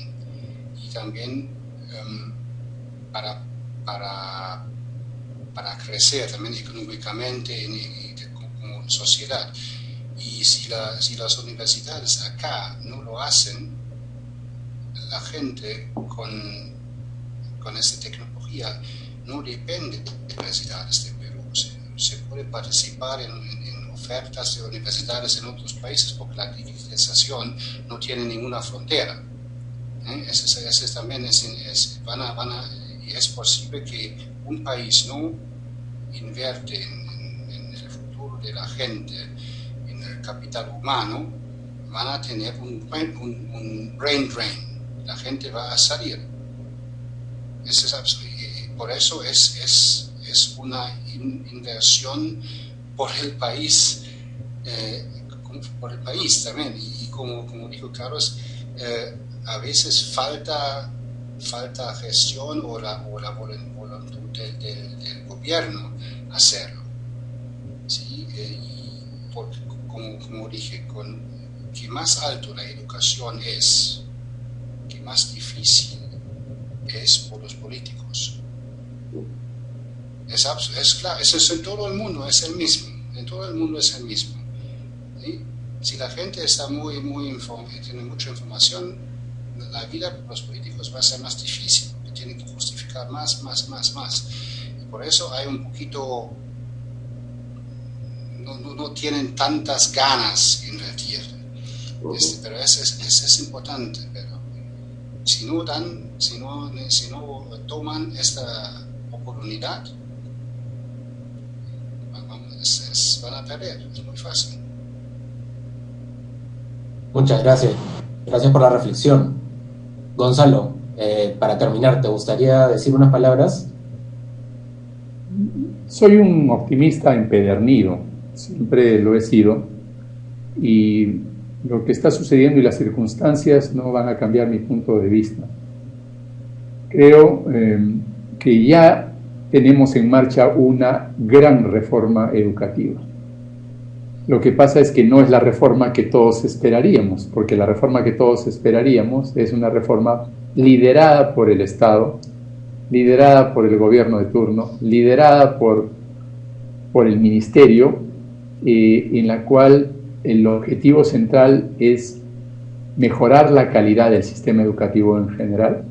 y también para crecer también económicamente y como sociedad. Y si las universidades acá no lo hacen, la gente con esta tecnología no depende de universidades de Perú. Se puede participar en ofertas de universidades en otros países porque la digitalización no tiene ninguna frontera. Ese también es posible que un país no invierte en el futuro de la gente, en el capital humano, van a tener un brain drain. La gente va a salir. Por eso es una inversión por el país también. Y como dijo Carlos, a veces falta gestión o la voluntad del gobierno hacerlo, ¿sí? Porque, como dije, que más alto la educación es, que más difícil es por los políticos. Es claro, eso es en todo el mundo, es el mismo. En todo el mundo es el mismo, ¿sí? Si la gente está tiene mucha información, la vida de los políticos va a ser más difícil, porque tienen que justificar más. Y por eso hay un poquito, no tienen tantas ganas de invertir. Pero es importante. Pero si no toman esta oportunidad, van a perder. Es muy fácil. Muchas gracias. Gracias por la reflexión. Gonzalo, para terminar, ¿te gustaría decir unas palabras? Soy un optimista empedernido, siempre lo he sido, y lo que está sucediendo y las circunstancias no van a cambiar mi punto de vista. Creo que ya tenemos en marcha una gran reforma educativa. Lo que pasa es que no es la reforma que todos esperaríamos, porque la reforma que todos esperaríamos es una reforma liderada por el Estado, liderada por el gobierno de turno, liderada por el ministerio, en la cual el objetivo central es mejorar la calidad del sistema educativo en general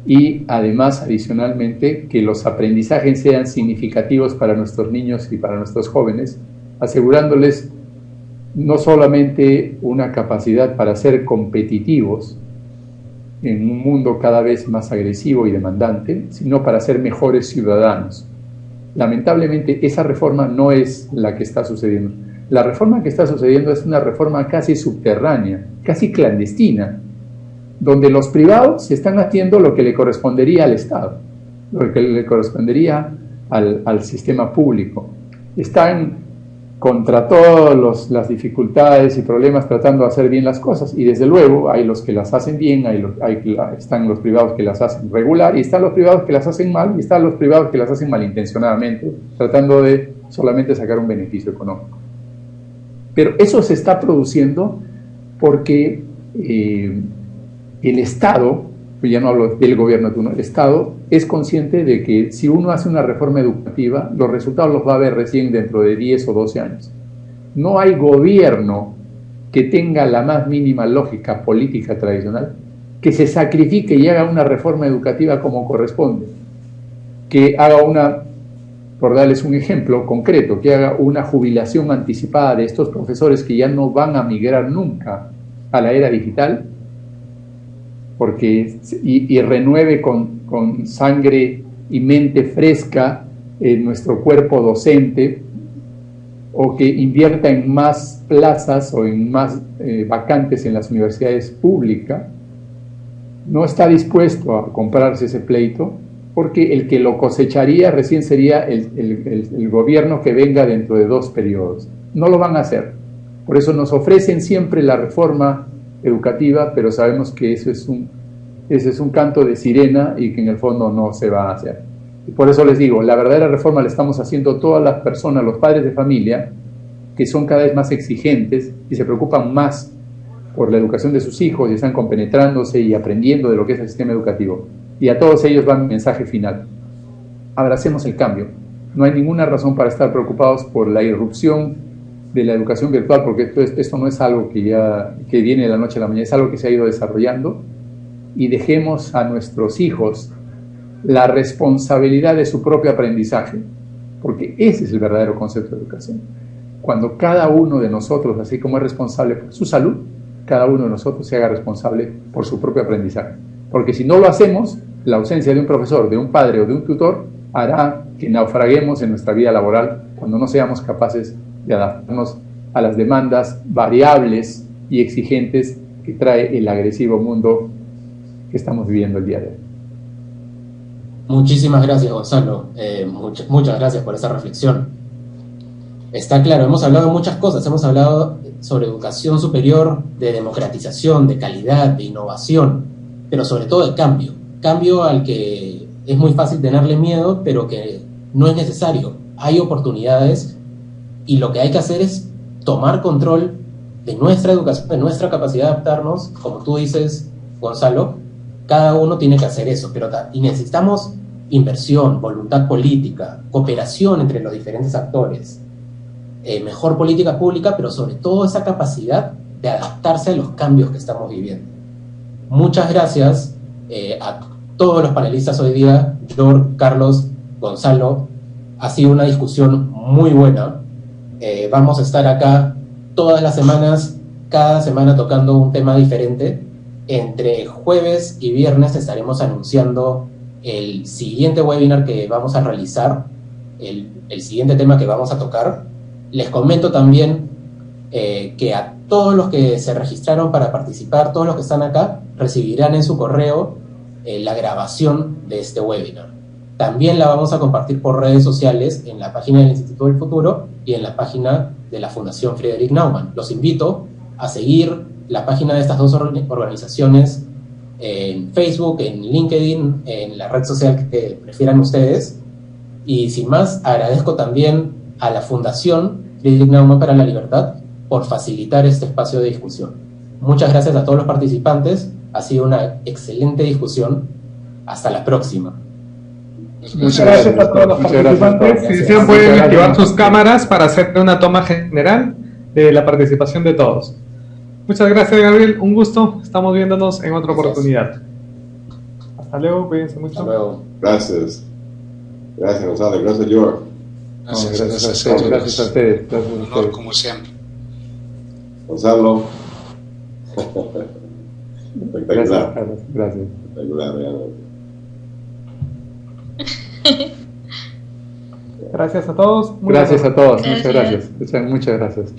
y además, adicionalmente, que los aprendizajes sean significativos para nuestros niños y para nuestros jóvenes, asegurándoles no solamente una capacidad para ser competitivos en un mundo cada vez más agresivo y demandante, sino para ser mejores ciudadanos. Lamentablemente, esa reforma no es la que está sucediendo. La reforma que está sucediendo es una reforma casi subterránea, casi clandestina, donde los privados están haciendo lo que le correspondería al Estado, lo que le correspondería al sistema público. Están contra todas las dificultades y problemas tratando de hacer bien las cosas, y desde luego hay los que las hacen bien, están los privados que las hacen regular, y están los privados que las hacen mal, y están los privados que las hacen malintencionadamente, tratando de solamente sacar un beneficio económico. Pero eso se está produciendo porque el Estado, ya no hablo del gobierno, el Estado es consciente de que si uno hace una reforma educativa, los resultados los va a ver recién dentro de 10 o 12 años. No hay gobierno que tenga la más mínima lógica política tradicional que se sacrifique y haga una reforma educativa como corresponde, que haga por darles un ejemplo concreto, que haga una jubilación anticipada de estos profesores que ya no van a migrar nunca a la era digital, y renueve con sangre y mente fresca nuestro cuerpo docente, o que invierta en más plazas o en más vacantes en las universidades públicas, no está dispuesto a comprarse ese pleito, porque el que lo cosecharía recién sería el gobierno que venga dentro de 2 periodos. No lo van a hacer. Por eso nos ofrecen siempre la reforma educativa, pero sabemos que ese es un canto de sirena y que en el fondo no se va a hacer. Y por eso les digo, la verdadera reforma la estamos haciendo todas las personas, los padres de familia, que son cada vez más exigentes y se preocupan más por la educación de sus hijos y están compenetrándose y aprendiendo de lo que es el sistema educativo. Y a todos ellos va mi mensaje final: abracemos el cambio. No hay ninguna razón para estar preocupados por la irrupción de la educación virtual, porque esto no es algo que viene de la noche a la mañana, es algo que se ha ido desarrollando, y dejemos a nuestros hijos la responsabilidad de su propio aprendizaje, porque ese es el verdadero concepto de educación. Cuando cada uno de nosotros, así como es responsable por su salud, cada uno de nosotros se haga responsable por su propio aprendizaje. Porque si no lo hacemos, la ausencia de un profesor, de un padre o de un tutor hará que naufraguemos en nuestra vida laboral cuando no seamos capaces de adaptarnos a las demandas variables y exigentes que trae el agresivo mundo que estamos viviendo el día de hoy. Muchísimas gracias, Gonzalo. Muchas gracias por esa reflexión. Está claro, hemos hablado de muchas cosas, hemos hablado sobre educación superior, de democratización, de calidad, de innovación, pero sobre todo de cambio al que es muy fácil tenerle miedo, pero que no es necesario. Hay oportunidades y lo que hay que hacer es tomar control de nuestra educación, de nuestra capacidad de adaptarnos. Como tú dices, Gonzalo, cada uno tiene que hacer eso, y necesitamos inversión, voluntad política, cooperación entre los diferentes actores, mejor política pública, pero sobre todo esa capacidad de adaptarse a los cambios que estamos viviendo. Muchas gracias a todos los panelistas hoy día, George, Carlos, Gonzalo. Ha sido una discusión muy buena. Vamos a estar acá todas las semanas, cada semana tocando un tema diferente. Entre jueves y viernes estaremos anunciando el siguiente webinar que vamos a realizar, el siguiente tema que vamos a tocar. Les comento también que a todos los que se registraron para participar, todos los que están acá, recibirán en su correo la grabación de este webinar. También la vamos a compartir por redes sociales en la página del Instituto del Futuro y en la página de la Fundación Friedrich Naumann. Los invito a seguir la página de estas dos organizaciones en Facebook, en LinkedIn, en la red social que prefieran ustedes. Y sin más, agradezco también a la Fundación Friedrich Naumann para la Libertad por facilitar este espacio de discusión. Muchas gracias a todos los participantes. Ha sido una excelente discusión. Hasta la próxima. Muchas gracias a todos los participantes. Si desean, pueden activar sus cámaras para hacer una toma general de la participación de todos. Muchas gracias, Gabriel. Un gusto. Estamos viéndonos en otra oportunidad. Hasta luego. Cuídense mucho. Hasta luego. Gracias. Gracias, Gonzalo. Gracias, George. Gracias, gracias a ustedes. Gracias a ustedes. Un honor, como siempre. Gonzalo. Espectacular. Gracias. Espectacular, realmente. Gracias a todos. Gracias a todos. Muchas gracias. Muchas gracias.